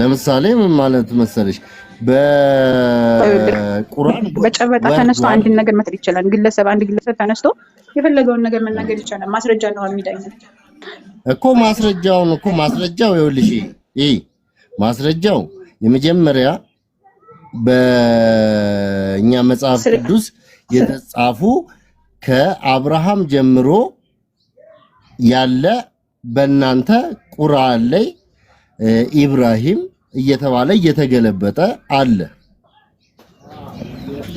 ለምሳሌ ምን ማለት መሰለሽ በቁርአን በጨበጣ ተነስቶ አንድ ነገር መጥር ይችላል። አንድ ግለሰብ ተነስቶ የፈለገውን ነገር መናገር ይችላል። ማስረጃ ነው የሚዳኘው እኮ ማስረጃው ይኸውልሽ ማስረጃው የመጀመሪያ በእኛ መጽሐፍ ቅዱስ የተጻፉ ከአብርሃም ጀምሮ ያለ በእናንተ ቁርአን ላይ ኢብራሂም እየተባለ እየተገለበጠ አለ።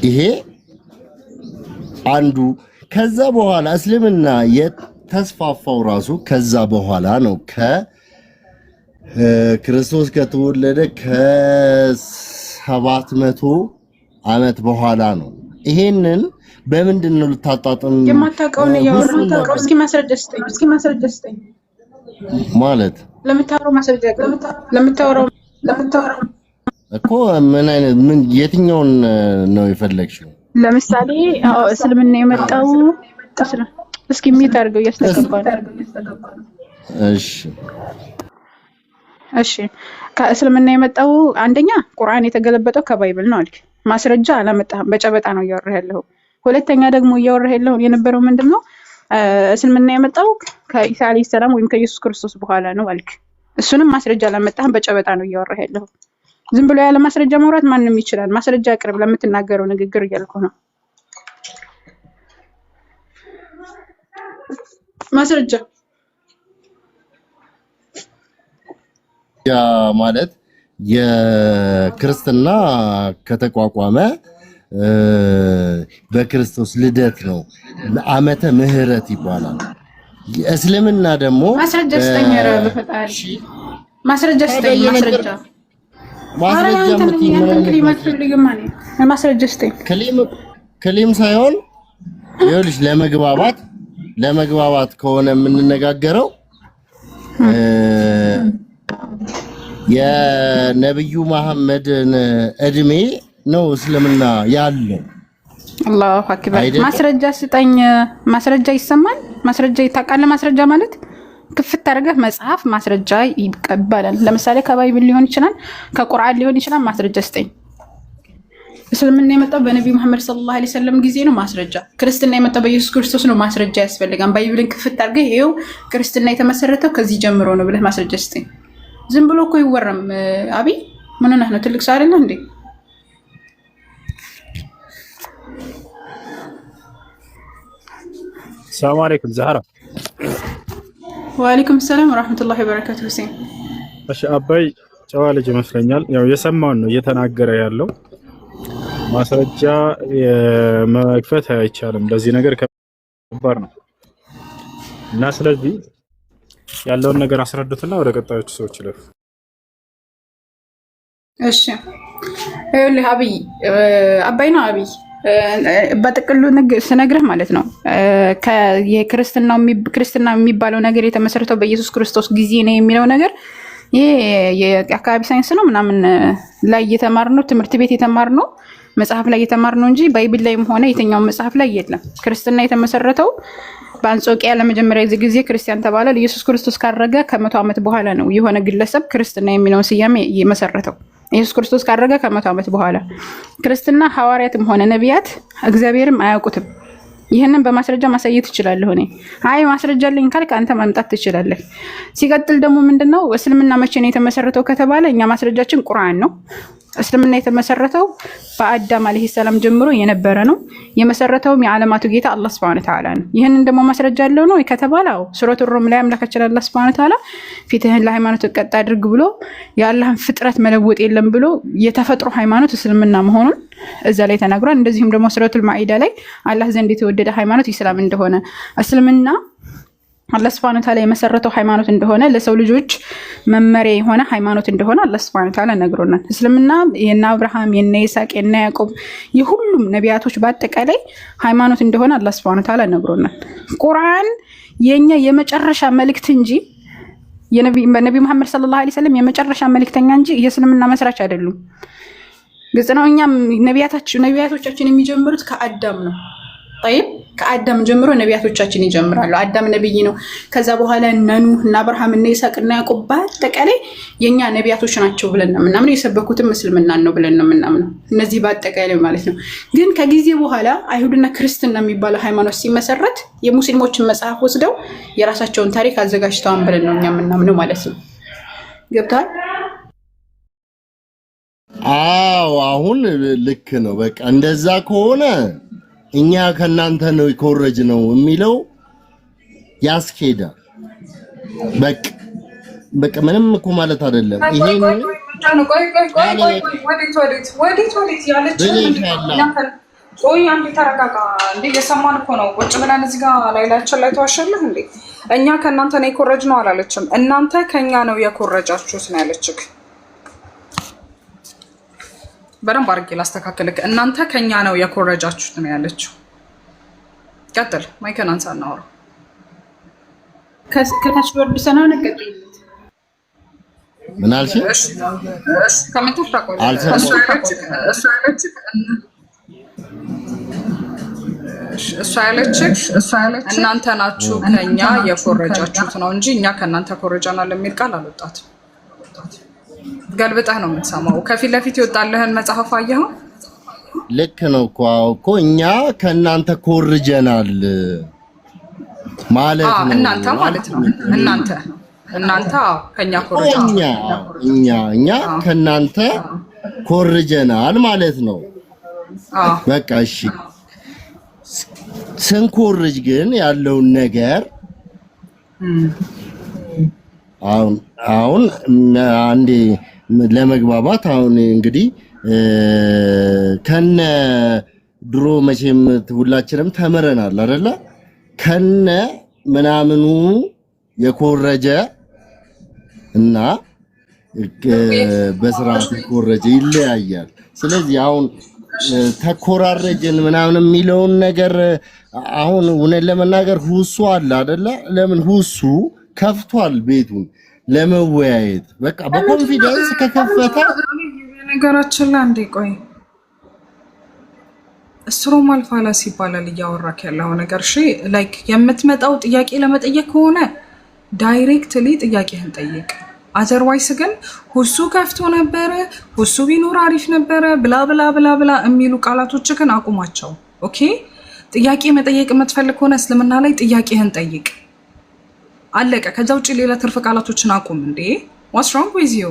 ይሄ አንዱ። ከዛ በኋላ እስልምና የተስፋፋው ራሱ ከዛ በኋላ ነው። ክርስቶስ ከተወለደ ከ700 ዓመት በኋላ ነው። ይሄንን በምንድን ነው ልታጣጥም የማታውቀውን ያወራው? እስኪ ማስረጃ ስጠኝ ማለት ለምታወራው ማስረጃ ለምታወራው እኮ ምን የትኛውን ነው የፈለግሽው? ለምሳሌ እስልምና የመጣው እስኪ ሚት አድርገው እያስተጋባ ነው። እሺ ከእስልምና የመጣው አንደኛ ቁርአን የተገለበጠው ከባይብል ነው አልክ። ማስረጃ አላመጣህም፣ በጨበጣ ነው እያወራህ ያለው። ሁለተኛ ደግሞ እያወራህ ያለው የነበረው ምንድነው? እስልምና የመጣው ከኢሳ አለይሂ ሰላም ወይም ከኢየሱስ ክርስቶስ በኋላ ነው አልክ። እሱንም ማስረጃ አላመጣህም፣ በጨበጣ ነው እያወራህ ያለው። ዝም ብሎ ያለ ማስረጃ ማውራት ማንንም ይችላል። ማስረጃ አቅርብ ለምትናገረው ንግግር እያልኩ ነው። ማስረጃ ማለት የክርስትና ከተቋቋመ በክርስቶስ ልደት ነው። ዓመተ ምህረት ይባላል። እስልምና ደግሞ ማስረጃ ስጠኝ። በፈጣሪ ማስረጃ ስጠኝ። ማስረጃ ስጠኝ። ክሊም ሳይሆን ይኸውልሽ ለመግባባት ከሆነ የምንነጋገረው የነብዩ መሐመድን እድሜ ነው እስልምና ያለው። አላሁ አክበር። ማስረጃ ስጠኝ። ማስረጃ ይሰማል። ማስረጃ ይታቃለ። ማስረጃ ማለት ክፍት አድርገህ መጽሐፍ ማስረጃ ይቀበላል። ለምሳሌ ከባይብል ሊሆን ይችላል፣ ከቁርአን ሊሆን ይችላል። ማስረጃ ስጠኝ። እስልምና የመጣው በነብዩ መሐመድ ሰለላሁ ዐለይሂ ወሰለም ጊዜ ነው። ማስረጃ። ክርስትና የመጣው በኢየሱስ ክርስቶስ ነው። ማስረጃ ያስፈልጋል። ባይብልን ክፍት አድርገህ ይሄው ክርስትና የተመሰረተው ከዚህ ጀምሮ ነው ብለህ ማስረጃ ስጠኝ። ዝም ብሎ እኮ ይወራም። አብይ ምን ነህ ነው? ትልቅ ሰው አይደለ እንዴ? ሰላም አለይኩም ዛህራ። ወአለይኩም ሰላም ወራህመቱላሂ ወበረካቱ። ሁሴን እሺ፣ አባይ ጨዋ ልጅ ይመስለኛል። ያው የሰማውን ነው እየተናገረ ያለው። ማስረጃ መክፈት አይቻልም። ለዚህ ነገር ከባድ ነው እና ስለዚህ ያለውን ነገር አስረዱትና ወደ ቀጣዮቹ ሰዎች ይለፉ። እሺ ይኸውልህ አባይ ነው አብይ በጥቅሉ ስነግርህ ማለት ነው ክርስትና የሚባለው ነገር የተመሰረተው በኢየሱስ ክርስቶስ ጊዜ ነው የሚለው ነገር ይሄ የአካባቢ ሳይንስ ነው ምናምን ላይ የተማርነው ትምህርት ቤት የተማርነው መጽሐፍ ላይ የተማርነው እንጂ ባይብል ላይም ሆነ የትኛው መጽሐፍ ላይ የለም። ክርስትና የተመሰረተው በአንጾኪያ ለመጀመሪያ ጊዜ ክርስቲያን ተባለ። ኢየሱስ ክርስቶስ ካረገ ከ100 ዓመት በኋላ ነው የሆነ ግለሰብ ክርስትና የሚለውን ስያሜ የመሰረተው። ኢየሱስ ክርስቶስ ካረገ ከ100 ዓመት በኋላ ክርስትና ሐዋርያትም ሆነ ነቢያት እግዚአብሔርም አያውቁትም። ይህንን በማስረጃ ማሳየት እችላለሁ። እኔ አይ ማስረጃ አለኝ ካልክ አንተ ማምጣት ትችላለህ። ሲቀጥል ደግሞ ምንድነው እስልምና መቼ ነው የተመሰረተው ከተባለ እኛ ማስረጃችን ቁርአን ነው። እስልምና የተመሰረተው በአዳም አለይሂ ሰላም ጀምሮ የነበረ ነው። የመሰረተውም የዓለማቱ ጌታ አላህ Subhanahu Ta'ala ነው። ይህንን ደግሞ ማስረጃ አለው ነው ከተባለው ሱረቱ ሩም ላይ አምላካችን አላህ Subhanahu Ta'ala ፊትህን ለሃይማኖት ቀጥ አድርግ ብሎ የአላህን ፍጥረት መለወጥ የለም ብሎ የተፈጥሮ ሃይማኖት እስልምና መሆኑን እዛ ላይ ተናግሯል። እንደዚሁም ደግሞ ሱረቱል ማኢዳ ላይ አላህ ዘንድ የተወደደ ሃይማኖት ኢስላም እንደሆነ እስልምና አላህ Subhanahu Ta'ala የመሰረተው ሃይማኖት እንደሆነ ለሰው ልጆች መመሪያ የሆነ ሃይማኖት እንደሆነ አላህ Subhanahu Ta'ala ነግሮናል። እስልምና የነ አብርሃም የነ ይስሐቅ የነ ያዕቆብ የሁሉም ነቢያቶች በአጠቃላይ ሃይማኖት እንደሆነ አላህ Subhanahu Ta'ala ነግሮናል። ቁርአን የኛ የመጨረሻ መልእክት እንጂ ነብይ መሐመድ ሰለላሁ ዐለይሂ ወሰለም የመጨረሻ መልእክተኛ እንጂ የእስልምና መስራች አይደሉም። ግልጽ ነው። እኛም ነቢያቶቻችን የሚጀምሩት ከአዳም ነው። طيب ከአዳም ጀምሮ ነቢያቶቻችን ይጀምራሉ። አዳም ነብይ ነው። ከዛ በኋላ ኑህ እና አብርሃም እና ይስሐቅ እና ያዕቆብ በአጠቃላይ የኛ ነቢያቶች ናቸው ብለን ነው የምናምነው። የሰበኩትም እስልምናን ነው ብለን ነው የምናምነው። እነዚህ በአጠቃላይ ማለት ነው። ግን ከጊዜ በኋላ አይሁድና ክርስትና የሚባለው ሃይማኖት ሲመሰረት የሙስሊሞችን መጽሐፍ ወስደው የራሳቸውን ታሪክ አዘጋጅተዋል ብለን ነው እኛ የምናምነው ማለት ነው። ገብቷል? አዎ አሁን ልክ ነው። በቃ እንደዛ ከሆነ እኛ ከናንተ ነው ይኮረጅ ነው የሚለው ያስኬዳል። በቃ ምንም እኮ ማለት አይደለም። ይሄን ወዴት አንዴ ተረጋጋ። እንዴ የሰማን እኮ ነው። ቁጭ ብለን እዚህ ጋር ላይላችን ላይ ተዋሸልህ እንዴ? እኛ ከናንተ ነው ይኮረጅ ነው አላለችም። እናንተ ከኛ ነው የኮረጃችሁት ነው ያለችክ። በደንብ አድርጌ ላስተካክልክ። እናንተ ከኛ ነው የኮረጃችሁት ነው ያለችው። ቀጥል። ማይከን አንሳ እናወራ። ከታች ወርድ ሰና ነቀጥ ምን አልሽ? ከመንተፍ ታቆይ እሷ ያለችክ እናንተ ናችሁ ከኛ የኮረጃችሁት ነው እንጂ እኛ ከናንተ ኮረጃናል የሚል ቃል አልወጣትም። ገልብጠህ ነው የምትሰማው። ከፊት ለፊት ይወጣልህን መጽሐፍ አየኸው? ልክ ነው እኮ እኛ ከናንተ ኮርጀናል ማለት ነው። እናንተ ማለት ነው። እናንተ ከኛ ኮርጀናል። እኛ ከናንተ ኮርጀናል ማለት ነው። በቃ እሺ። ስንኮርጅ ግን ያለውን ነገር አሁን አንዴ ለመግባባት አሁን እንግዲህ ከነ ድሮ መቼም ሁላችንም ተምረናል አይደለ? ከነ ምናምኑ የኮረጀ እና በስርዓት የኮረጀ ይለያያል። ስለዚህ አሁን ተኮራረጅን ምናምን የሚለውን ነገር አሁን እውነት ለመናገር ሁሱ አለ አይደለ? ለምን ሁሱ ከፍቷል ቤቱን ለመወያየት በቃ በኮንፊደንስ ከከፈተ ነገራችን ላይ አንዴ ቆይ ስትሮማል ፋላሲ ይባላል እያወራክ ያለው ነገር። እሺ ላይክ የምትመጣው ጥያቄ ለመጠየቅ ከሆነ ዳይሬክትሊ ጥያቄህን ጠይቅ። አዘርዋይስ ግን ሁሱ ከፍቶ ነበረ፣ ሁሱ ቢኖር አሪፍ ነበረ ብላ ብላ ብላ ብላ የሚሉ ቃላቶች ግን አቁማቸው። ኦኬ ጥያቄ መጠየቅ የምትፈልግ ከሆነ እስልምና ላይ ጥያቄህን ጠይቅ። አለቀ። ከዛ ውጪ ሌላ ትርፍ ቃላቶችን አቁም። እንዴ what's wrong with you?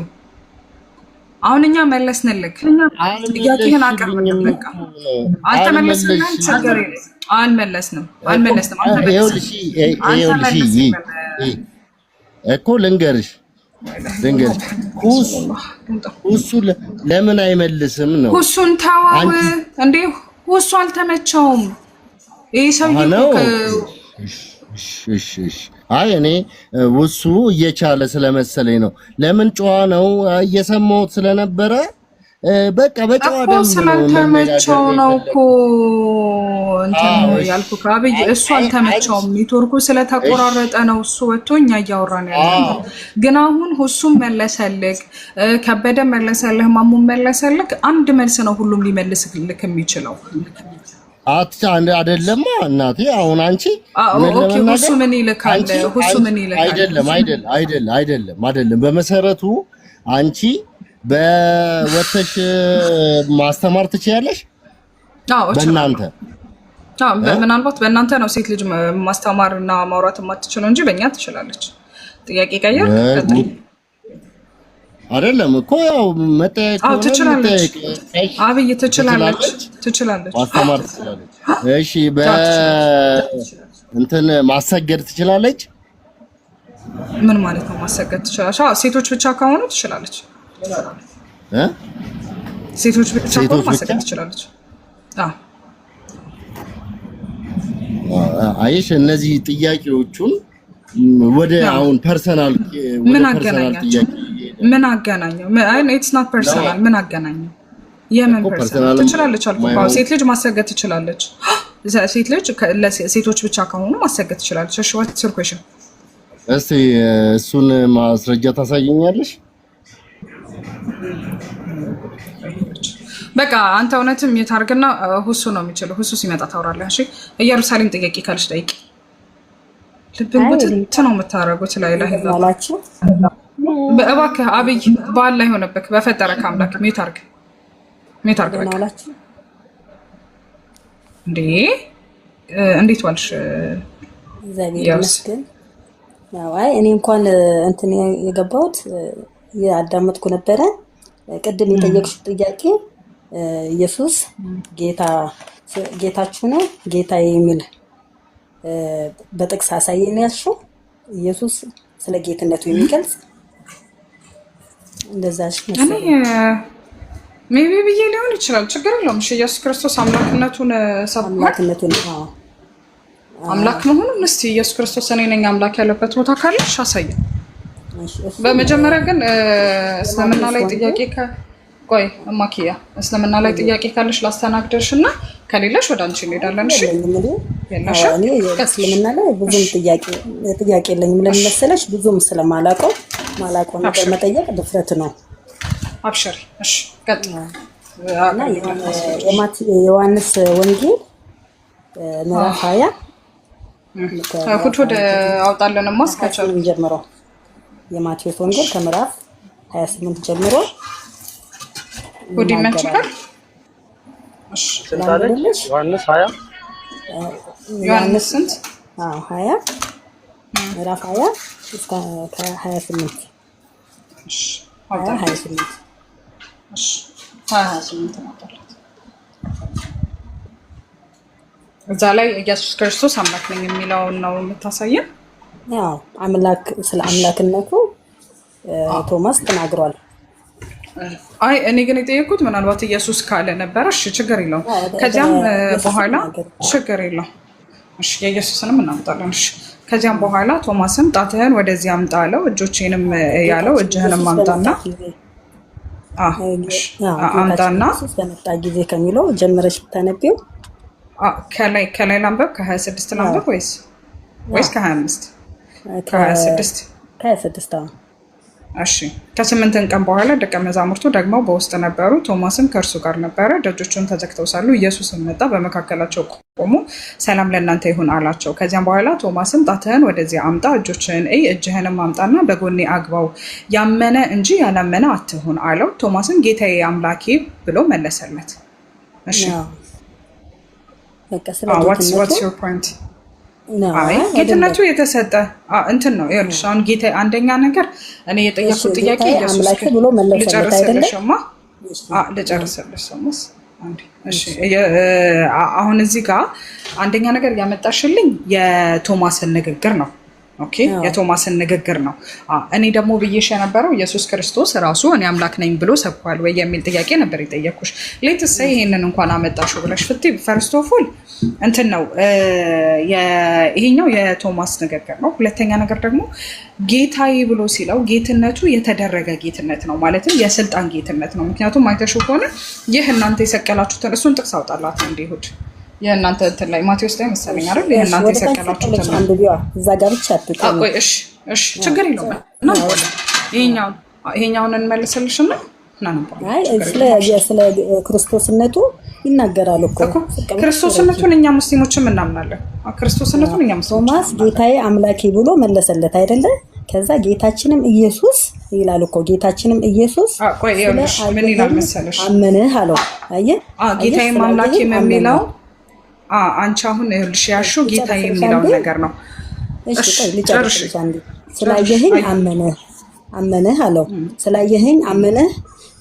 አሁን እኛ መለስንልክ። ጥያቄህን አቀርብልን። በቃ አልተመለስንም። ችግር የለም። አልመለስንም እኮ ልንገርሽ ድንገት ሁሱ ለምን አይመልስም ነው? ሁሱን ተዋው እንዴ! ሁሱ አልተመቸውም። ይሄ ሰውዬ እሺ አይ እኔ ውሱ እየቻለ ስለመሰለኝ ነው። ለምን ጨዋ ነው እየሰማሁት ስለነበረ በቃ በጨዋ ደም ስላልተመቸው ነው እኮ እንትን ያልኩህ አብይ። እሱ አልተመቸውም፣ ኔትወርኩ ስለተቆራረጠ ነው እሱ ወጥቶ እኛ እያወራን ያለው። ግን አሁን ሁሱም መለሰልክ፣ ከበደ መለሰልህ፣ ማሙም መለሰልክ። አንድ መልስ ነው ሁሉም ሊመልስልክ የሚችለው አይደለም እናቴ። አሁን አንቺ ሁሱ ምን ይልካል? ሁሱ ምን ይልካል? አይደለም። በመሰረቱ አንቺ በወተሽ ማስተማር ትችያለሽ። በእናንተ ምናልባት በእናንተ ነው ሴት ልጅ ማስተማርና ማውራት የማትችለው እንጂ በእኛ ትችላለች። ጥያቄ ቀየር አይደለም እኮ ያው መጠየቅ ነው። ትችላለች። አብይ ትችላለች ማስተማር ትችላለች። እሺ እንትን ማሰገድ ትችላለች። ምን ማለት ነው ማሰገድ ትችላለች? ሴቶች ብቻ ከሆኑ ትችላለች። ሴቶች ብቻ ከሆኑ ማሰገድ ትችላለች። አይሽ እነዚህ ጥያቄዎቹን ወደ አሁን ፐርሰናል ምን አገናኛቸው? ምን አገናኘው? ኢትስ ናት ፐርሰናል። ምን አገናኘው? የምን ፐርሰናል? ትችላለች አልኩ። ሴት ልጅ ማሰገድ ትችላለች። ሴት ልጅ ሴቶች ብቻ ከሆኑ ማሰገድ ትችላለች። እሺ what's your question? እስቲ እሱን ማስረጃ ታሳየኛለሽ? በቃ አንተ እውነትም የታርግና ሁሱ ነው የሚችለው። ሁሱ ሲመጣ ታወራለህ። እሺ ኢየሩሳሌም ጥያቄ ካልሽ ጠይቂ። ልብን ወጥት ነው የምታረጉት ላይ ይላችሁ። በእባክህ አብይ ባላ ይሆነብክ በፈጠረክ አምላክ ሚውት አርግ በቃ። እንዴት ዋልሽ? ይመስገን። አይ እኔ እንኳን እንትን የገባሁት ያዳመጥኩ ነበረ። ቅድም የጠየቅሽው ጥያቄ ኢየሱስ ጌታችሁ ነው ጌታዬ የሚል በጥቅስ አሳየኝ ያልሽው ኢየሱስ ስለ ጌትነቱ የሚገልጽ እንደዛሽ መሰለኝ። ሜቢ ብዬ ሊሆን ይችላል። ችግር የለውም። እሺ ኢየሱስ ክርስቶስ አምላክነቱን አምላክ መሆኑን እስቲ ኢየሱስ ክርስቶስ እኔ ነኝ አምላክ ያለበት ቦታ ካለሽ አሳየን። በመጀመሪያ ግን እስልምና ላይ ጥያቄ ቆይ ማኪያ እስልምና ላይ ጥያቄ ካለሽ ላስተናግደሽ እና ከሌለሽ ወደ አንቺ እንሄዳለን። እሺ እኔ እስልምና ላይ ብዙም ጥያቄ የለኝም። ለምን መሰለሽ? ብዙም ስለማላውቀው ነገር መጠየቅ ድፍረት ነው። አብሽሪ። እሺ ቀጥል። እና ዮሐንስ ወንጌል ምዕራፍ 20 ወደ አውጣለን ማስከቻው ጀምሮ የማቴዎስ ወንጌል ከምዕራፍ 28 ጀምሮ ወዲ ይመችካል። እሺ ስንታለች? ዮሐንስ 20 ዮሐንስ ስንት? 20 ምዕራፍ 20 እስከ 28 እሺ 28 እሺ 28 ነው። እዛ ላይ ኢየሱስ ክርስቶስ አምላክ ነኝ የሚለውን ነው የምታሳየን። ያው አምላክ ስለ አምላክነቱ ቶማስ ተናግሯል። አይ እኔ ግን የጠየኩት ምናልባት ኢየሱስ ካለ ነበረ። እሺ ችግር የለውም። ከዚያም በኋላ ችግር የለውም። እሺ የኢየሱስንም እናምጣለን። እሺ ከዚያም በኋላ ቶማስም ጣትህን ወደዚህ አምጣ አለው። እጆቼንም ያለው እጅህንም አምጣና አምጣና በመጣ ጊዜ ከሚለው ጀምረሽ ብታነቢው ከላይ ላንበብ። ከ26 ላንበብ ወይስ ከ25? ከ26 እሺ። ከ8 ቀን በኋላ ደቀ መዛሙርቱ ደግሞ በውስጥ ነበሩ፣ ቶማስም ከእርሱ ጋር ነበረ። ደጆቹን ተዘግተው ሳሉ ኢየሱስም መጣ፣ በመካከላቸው ቆሞ ሰላም ለእናንተ ይሁን አላቸው። ከዚያም በኋላ ቶማስም ጣትህን ወደዚህ አምጣ፣ እጆችህን እይ፣ እጅህንም አምጣና በጎኔ አግባው፣ ያመነ እንጂ ያላመነ አትሁን አለው። ቶማስም ጌታዬ አምላኬ ብሎ መለሰለት። እሺ what's your point? ጌትነቱ የተሰጠ እንትን ነው። ይኸውልሽ አሁን ጌታ አንደኛ ነገር እኔ የጠየኩት ጥያቄ ኢየሱስ ብሎ መለሰለት አይደለም? ልጨርስልሽ ሰሙስ አንዴ። እሺ አሁን እዚህ ጋር አንደኛ ነገር ያመጣሽልኝ የቶማስን ንግግር ነው። ኦኬ የቶማስን ንግግር ነው። እኔ ደግሞ ብዬሽ የነበረው ኢየሱስ ክርስቶስ ራሱ እኔ አምላክ ነኝ ብሎ ሰብኳል ወይ የሚል ጥያቄ ነበር የጠየኩሽ። ሌትስ ሴይ ይሄንን እንኳን አመጣሽው ብለሽ ፍቲ ፈርስት ኦፍ ኦል እንትን ነው ይሄኛው የቶማስ ንግግር ነው። ሁለተኛ ነገር ደግሞ ጌታዬ ብሎ ሲለው ጌትነቱ የተደረገ ጌትነት ነው፣ ማለትም የስልጣን ጌትነት ነው። ምክንያቱም አይተሽው ከሆነ ይህ እናንተ የሰቀላችሁትን እሱን ጥቅስ አውጣላት እንደ ይሁድ የእናንተ እንትን ላይ ማቴዎስ ላይ መሰለኝ አይደል? የእናንተ የሰቀላችሁትን አንዱ ቢዋ እዛ ጋር ብቻ አትጠይቁ። ቆይ እሺ ችግር የለውም እና ይሄኛውን እንመልስልሽና ስለ ክርስቶስነቱ ይናገራል እኮ ክርስቶስነቱን እኛ ሙስሊሞችም እናምናለን። ክርስቶስነቱን እኛ ሙስሊሞች ቶማስ ጌታዬ አምላኬ ብሎ መለሰለት አይደለ? ከዛ ጌታችንም ኢየሱስ ይላል እኮ ጌታችንም ኢየሱስ ምን ይላል መሰለሽ? አመንህ አለው። አየህ ጌታዬ አምላኬም የሚለው አንቺ አሁን ይኸውልሽ ያልሽው ጌታዬ የሚለው ነገር ነው። እሺ ቆይ ልጨርስ አንዴ። ስላየኸኝ አመንህ አለው። ስላየኸኝ አመንህ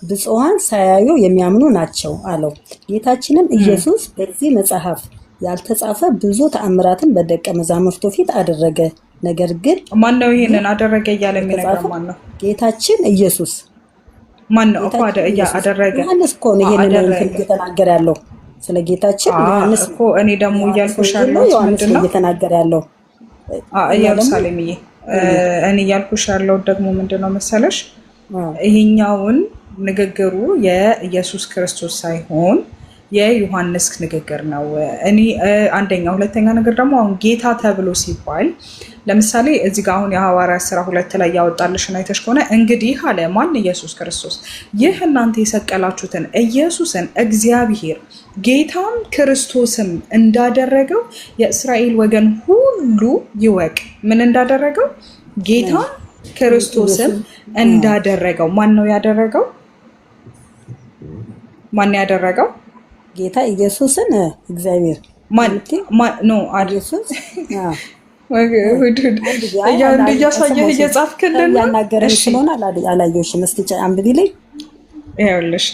ብፁዓን ሳያዩ የሚያምኑ ናቸው አለው። ጌታችንም ኢየሱስ በዚህ መጽሐፍ ያልተጻፈ ብዙ ተአምራትን በደቀ መዛሙርቱ ፊት አደረገ። ነገር ግን ማን ነው ይሄንን አደረገ እያለ የሚነግረው? ማን ነው? ጌታችን ኢየሱስ። ማን ነው እኮ አደረገ? ዮሐንስ እኮ ነው ይሄንን እየተናገረ ያለው ስለ ጌታችን ዮሐንስ እኮ። እኔ ደግሞ እያልኩሽ ያለው ምንድን ነው እየተናገረ ያለው? ኢየሩሳሌምዬ እኔ እያልኩሽ ያለው ደግሞ ምንድን ነው መሰለሽ? ይሄኛውን ንግግሩ የኢየሱስ ክርስቶስ ሳይሆን የዮሐንስ ንግግር ነው። እኔ አንደኛ፣ ሁለተኛ ነገር ደግሞ አሁን ጌታ ተብሎ ሲባል ለምሳሌ እዚህ ጋር አሁን የሐዋርያት ሥራ 2 ላይ ያወጣልሽን አይተሽ ከሆነ እንግዲህ አለ ማን? ኢየሱስ ክርስቶስ ይህ እናንተ የሰቀላችሁትን ኢየሱስን እግዚአብሔር ጌታም ክርስቶስም እንዳደረገው የእስራኤል ወገን ሁሉ ይወቅ። ምን እንዳደረገው? ጌታ ክርስቶስም እንዳደረገው። ማን ነው ያደረገው? ማን ያደረገው? ጌታ ኢየሱስን እግዚአብሔር ነው ኢየሱስ እያሳየህ እየጻፍክልን ያናገረኝ ስለሆነ አላየሁሽም። እስኪ አንብቢልኝ። ይኸውልሽ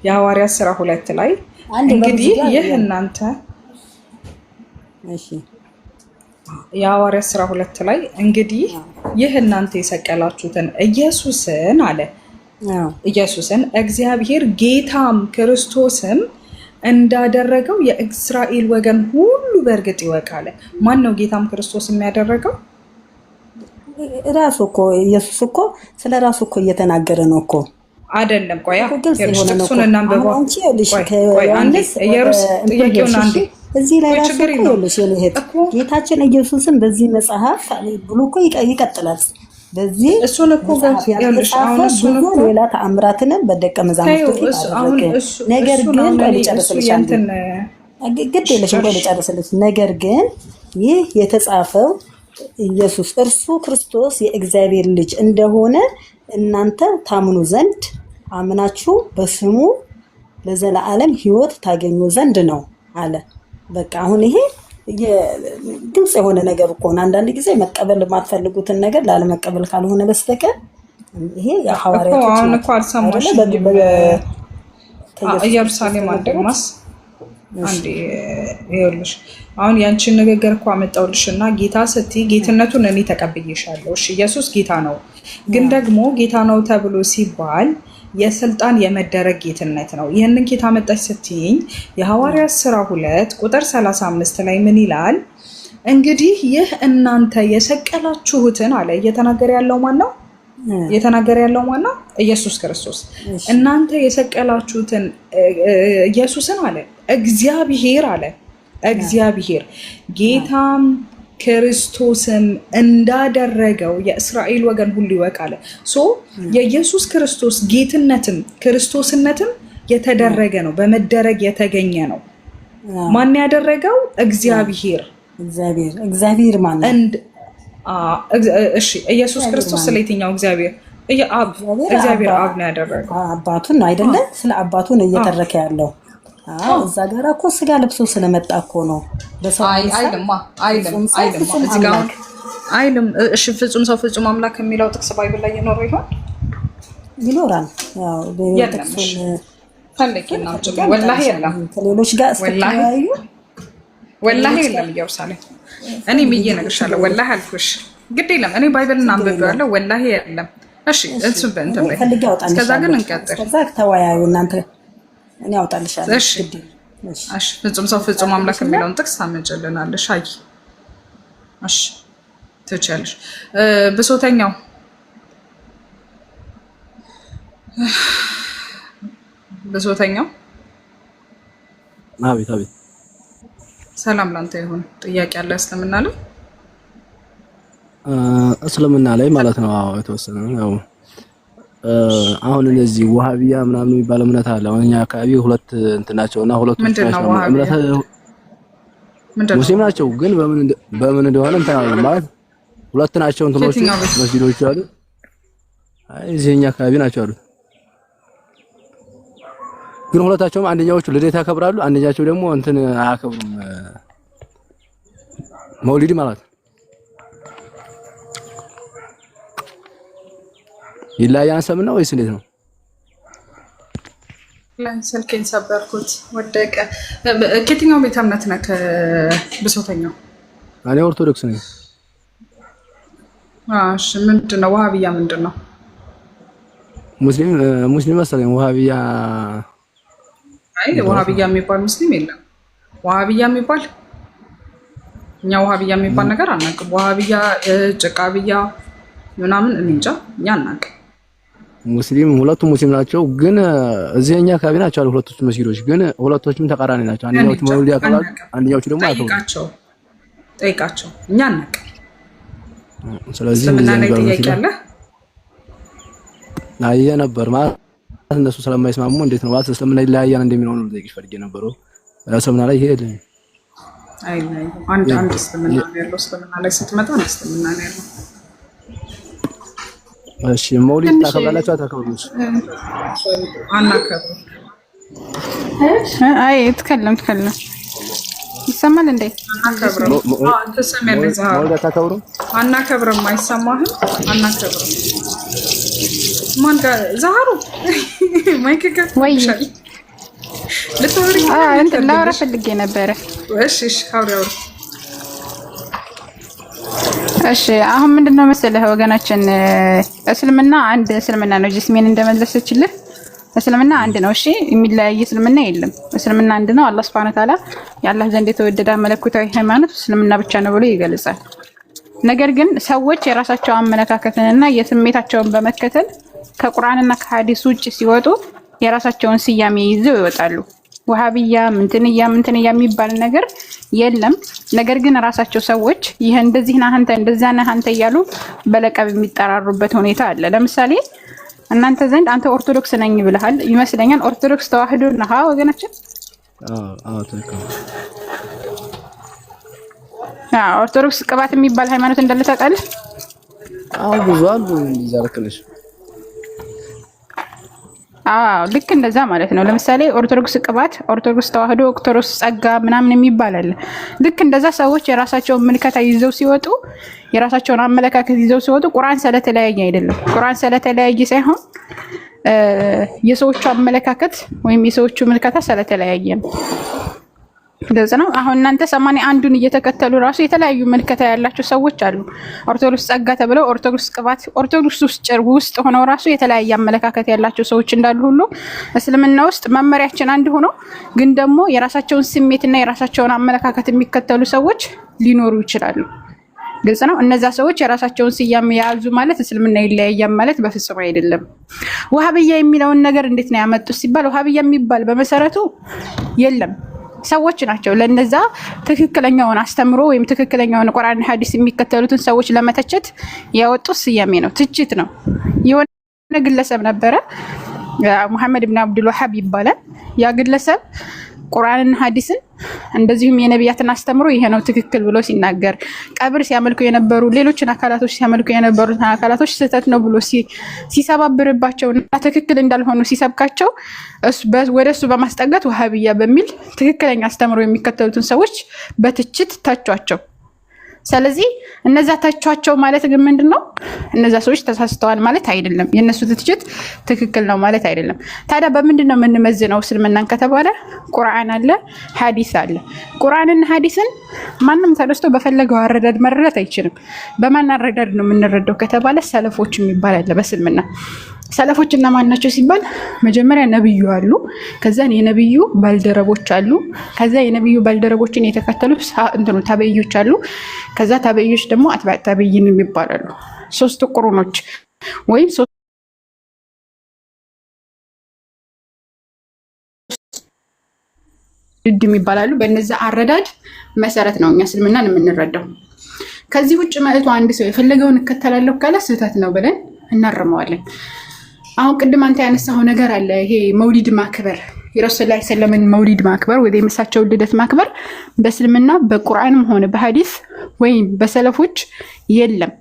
የሐዋርያት ሥራ 2 ላይ እንግዲህ ይህ እናንተ የሐዋርያት ሥራ 2 ላይ እንግዲህ ይህ እናንተ የሰቀላችሁትን ኢየሱስን አለ ኢየሱስን እግዚአብሔር ጌታም ክርስቶስም እንዳደረገው የእስራኤል ወገን ሁሉ በእርግጥ ይወቃል። ማን ነው ጌታም ክርስቶስ የሚያደረገው? ራሱ እኮ ኢየሱስ እኮ ስለ ራሱ እኮ እየተናገረ ነው እኮ አይደለም? ቆይ እሱን እናንብበው። እዚህ ላይ ራሱ እኮ ይኸውልሽ ጌታችን ኢየሱስን በዚህ መጽሐፍ ብሎ እኮ ይቀጥላል። በዚህ እሱን እኮ ሌላ ተአምራትንም በደቀ መዛሙርቱ ፊት አደረገ። ነገር ግን ግድ የለሽም ቆይ ልጨርስልሽ። ነገር ግን ይህ የተጻፈው ኢየሱስ እርሱ ክርስቶስ የእግዚአብሔር ልጅ እንደሆነ እናንተ ታምኑ ዘንድ አምናችሁ በስሙ ለዘላለም ሕይወት ታገኙ ዘንድ ነው አለ። በቃ አሁን ይሄ ግልጽ የሆነ ነገር እኮ ነው። አንዳንድ ጊዜ መቀበል የማትፈልጉትን ነገር ላለመቀበል ካልሆነ በስተቀር ይሄ የሐዋርያት አሁን እኮ አልሰማሽም? ኢየሩሳሌም አደማስ አንዴ ይኸውልሽ አሁን ያንቺን ንግግር እኮ አመጣውልሽና ጌታ ስትይ ጌትነቱን እኔ ተቀብዬሻለሁ። እሺ ኢየሱስ ጌታ ነው፣ ግን ደግሞ ጌታ ነው ተብሎ ሲባል የስልጣን የመደረግ ጌትነት ነው። ይህንን ጌታ መጣች ስትይኝ የሐዋርያት ሥራ 2 ቁጥር 35 ላይ ምን ይላል? እንግዲህ ይህ እናንተ የሰቀላችሁትን አለ። እየተናገረ ያለው ማን ነው? እየተናገረ ያለው ማን ነው? ኢየሱስ ክርስቶስ። እናንተ የሰቀላችሁትን ኢየሱስን አለ እግዚአብሔር አለ እግዚአብሔር ጌታም ክርስቶስም እንዳደረገው የእስራኤል ወገን ሁሉ ይወቃል። የኢየሱስ ክርስቶስ ጌትነትም ክርስቶስነትም የተደረገ ነው፣ በመደረግ የተገኘ ነው። ማን ያደረገው? እግዚአብሔር። እግዚአብሔር ማለት እሺ ኢየሱስ ክርስቶስ ስለ የትኛው እግዚአብሔር? እግዚአብሔር አብ ነው ያደረገው። አባቱን ነው አይደለ? ስለ አባቱ ነው እየተረከ ያለው። እዛ ጋር እኮ ስጋ ለብሶ ስለመጣ እኮ ነው። አይልም እሺ ፍጹም ሰው ፍጹም አምላክ የሚለው ጥቅስ ባይብል ላይ ይኖረው ይሆን? ይኖራል። ያው ጥቅሱን ፈልጊና ወላሂ የለም ከሌሎች ጋር ወላሂ የለም ኢየሩሳሌም። እኔ ምዬ ነግርሻለሁ ወላሂ አልኩሽ። ግድ የለም እኔ ባይብልን አንብቤዋለሁ ወላሂ የለም። እሺ እሱ በእንትን ላይ ፈልጌ አውጣልሻለሁ። እስከዛ ግን እንቀጥል። ከዛ ተወያዩ እናንተ። እኔ አውጣልሻለሁ። እሺ እሺ ፍጹም ሰው ፍጹም አምላክ የሚለውን ጥቅስ ታመጭልናለሽ። አይ እሺ ትችያለሽ። ብሶተኛው አቤት አቤት። ሰላም ላንተ ይሁን። ጥያቄ አለ እስልምና ላይ? እስልምና ላይ ማለት ነው። አዎ የተወሰነ ነው። አሁን እነዚህ ወሃቢያ ምናምን የሚባል እምነት አለ። አሁን እኛ አካባቢ ሁለት እንትን ናቸውና ሁለቱ ሙስሊም ናቸው፣ ግን በምን እንደሆነ እንትን አለ ማለት ሁለት ናቸው እንትኖች መስጊዶች አሉ። አይ እዚህኛ አካባቢ ናቸው አሉ። ግን ሁለታቸውም አንደኛዎቹ ልደት ያከብራሉ፣ አንደኛቸው ደግሞ እንትን አያከብሩም። መውሊድ ማለት ይለያያን ሰምና ወይስ እንዴት ነው? ስልኬን ሰበርኩት ወደቀ። ከየትኛው ቤተ እምነት ነህ? ብሶተኛው እኔ ኦርቶዶክስ ነኝ። እሺ ምንድን ነው ወሃቢያ? ምንድን ነው? ሙስሊም መሰለኝ። ወሃቢያ አይ ወሃቢያ የሚባል ሙስሊም የለም። ወሃቢያ የሚባል እኛ ወሃቢያ የሚባል ነገር አናውቅም። ወሃቢያ ጭቃቢያ ምናምን እንጃ እኛ አናውቅም። ሁለቱም ሙስሊም ናቸው፣ ግን እዚህኛ አካባቢ ናቸው አሉ ሁለቶቹ መስጊዶች፣ ግን ሁለቶቹም ተቃራኒ ናቸው። አንደኛዎቹ መውሊድ ያከብራሉ፣ አንደኛዎቹ ደግሞ አያከብሩም። ጠይቃቸው እኛ አናውቅም። ስለዚህ እስልምና ላይ ጥያቄ አለ? አየ ነበር ማለት እነሱ ስለማይስማሙ እንዴት ነው ማለት እስልምና ይለያያል እንደሚለው ነው ጠይቅሽ ፈልጌ ነበረው። እስልምና ላይ ይሄድ አይ አንድ እስልምና ያለው እስልምና ላይ ስትመጣ ነው እስልምና ነው ያለው። እሺ መውሊድ ታከብራላችሁ አታከብሩሽ? አናከብሩ። አይ ትከለም ይሰማል እንዴ? አናከብሩ። ተሰማለ ዛሬ መውሊድ አታከብሩ? አናከብርም። አይሰማህም? አናከብርም። ማን ጋር ዛሩ ማይክ ጋር ወይ ለተወሪ እንትን ላወራ ፈልጌ ነበረ። እሺ አውሪ። እሺ አሁን ምንድነው መሰለህ ወገናችን፣ እስልምና አንድ እስልምና ነው። ጅስሜን እንደመለሰችልህ እስልምና አንድ ነው። እሺ የሚለያይ እስልምና የለም። እስልምና አንድ ነው። አላህ Subhanahu Wa Ta'ala የአላህ ዘንድ የተወደደ መለኮታዊ ሃይማኖት እስልምና ብቻ ነው ብሎ ይገልጻል። ነገር ግን ሰዎች የራሳቸው አመለካከትንና የስሜታቸውን በመከተል ከቁርአንና ከሐዲስ ውጭ ሲወጡ የራሳቸውን ስያሜ ይዘው ይወጣሉ። ወሃቢያ ምንትንያ የሚባል ነገር የለም። ነገር ግን ራሳቸው ሰዎች ይሄ እንደዚህ ነህ አንተ እንደዛ ነህ አንተ እያሉ በለቀብ የሚጠራሩበት ሁኔታ አለ። ለምሳሌ እናንተ ዘንድ አንተ ኦርቶዶክስ ነኝ ብለሃል ይመስለኛል። ኦርቶዶክስ ተዋህዶ ነህ ወገናችን? ኦርቶዶክስ ቅባት የሚባል ሃይማኖት እንዳለ ታውቃለህ? ብዙ አሉ እንደዛልከለሽ። ልክ እንደዛ ማለት ነው። ለምሳሌ ኦርቶዶክስ ቅባት፣ ኦርቶዶክስ ተዋህዶ፣ ኦርቶዶክስ ጸጋ ምናምን የሚባል አለ። ልክ እንደዛ ሰዎች የራሳቸውን ምልከታ ይዘው ሲወጡ፣ የራሳቸውን አመለካከት ይዘው ሲወጡ ቁርአን ስለተለያየ አይደለም። ቁርአን ስለተለያየ ሳይሆን የሰዎቹ አመለካከት ወይም የሰዎቹ ምልከታ ስለተለያየ ነው። እንደዛ ነው። አሁን እናንተ 81ን እየተከተሉ ራሱ የተለያዩ ምልከታ ያላቸው ሰዎች አሉ። ኦርቶዶክስ ጸጋ ተብለው ኦርቶዶክስ ቅባት ኦርቶዶክስ ውስጥ ሆነው ራሱ የተለያየ አመለካከት ያላቸው ሰዎች እንዳሉ ሁሉ እስልምና ውስጥ መመሪያችን አንድ ሆኖ ግን ደግሞ የራሳቸውን ስሜትና የራሳቸውን አመለካከት የሚከተሉ ሰዎች ሊኖሩ ይችላሉ። ግልጽ ነው። እነዛ ሰዎች የራሳቸውን ስያሜ ያዙ ማለት እስልምና ይለያያል ማለት በፍጹም አይደለም። ወሃቢያ የሚለውን ነገር እንዴት ነው ያመጡት ሲባል ወሃቢያ የሚባል በመሰረቱ የለም። ሰዎች ናቸው ለነዛ ትክክለኛውን አስተምሮ ወይም ትክክለኛውን ቁርአን ሐዲስ የሚከተሉትን ሰዎች ለመተቸት ያወጡት ስያሜ ነው። ትችት ነው። የሆነ ግለሰብ ነበረ መሐመድ ኢብኑ አብዱል ወሃብ ይባላል። ያ ግለሰብ ቁርአንና ሐዲስን እንደዚሁም የነቢያትን አስተምሮ ይሄ ነው ትክክል ብሎ ሲናገር፣ ቀብር ሲያመልኩ የነበሩ ሌሎችን አካላቶች ሲያመልኩ የነበሩትን አካላቶች ስህተት ነው ብሎ ሲሰባብርባቸውና ትክክል እንዳልሆኑ ሲሰብካቸው ወደሱ በማስጠጋት ወሃቢያ በሚል ትክክለኛ አስተምሮ የሚከተሉትን ሰዎች በትችት ተቿቸው። ስለዚህ እነዛ ተቿቸው ማለት ግን ምንድነው? እነዛ ሰዎች ተሳስተዋል ማለት አይደለም። የነሱ ትችት ትክክል ነው ማለት አይደለም። ታዲያ በምንድነው የምንመዝነው እስልምናን ከተባለ ቁርአን አለ፣ ሐዲስ አለ። ቁርአንና ሐዲስን ማንም ተነስቶ በፈለገው አረዳድ መረዳት አይችልም። በማን አረዳድ ነው የምንረዳው ከተባለ ሰለፎች የሚባል አለ በእስልምና። ሰለፎች እና ማን ናቸው ሲባል መጀመሪያ ነብዩ አሉ፣ ከዛ የነብዩ ባልደረቦች አሉ፣ ከዛ የነብዩ ባልደረቦችን የተከተሉ ታበዮች አሉ፣ ከዛ ታበዮች ደግሞ አትባዕ ታበይን የሚባላሉ። ሶስት ቁሩኖች ወይም ድድ የሚባላሉ። በእነዛ አረዳድ መሰረት ነው እኛ እስልምናን የምንረዳው። ከዚህ ውጭ መጥቶ አንድ ሰው የፈለገውን እከተላለሁ ካለ ስህተት ነው ብለን እናርመዋለን። አሁን ቅድም አንተ ያነሳው ነገር አለ፣ ይሄ መውሊድ ማክበር፣ የረሱል ላ ሰለምን መውሊድ ማክበር ወይ የመሳቸው ልደት ማክበር በእስልምና በቁርአንም ሆነ በሐዲስ ወይም በሰለፎች የለም።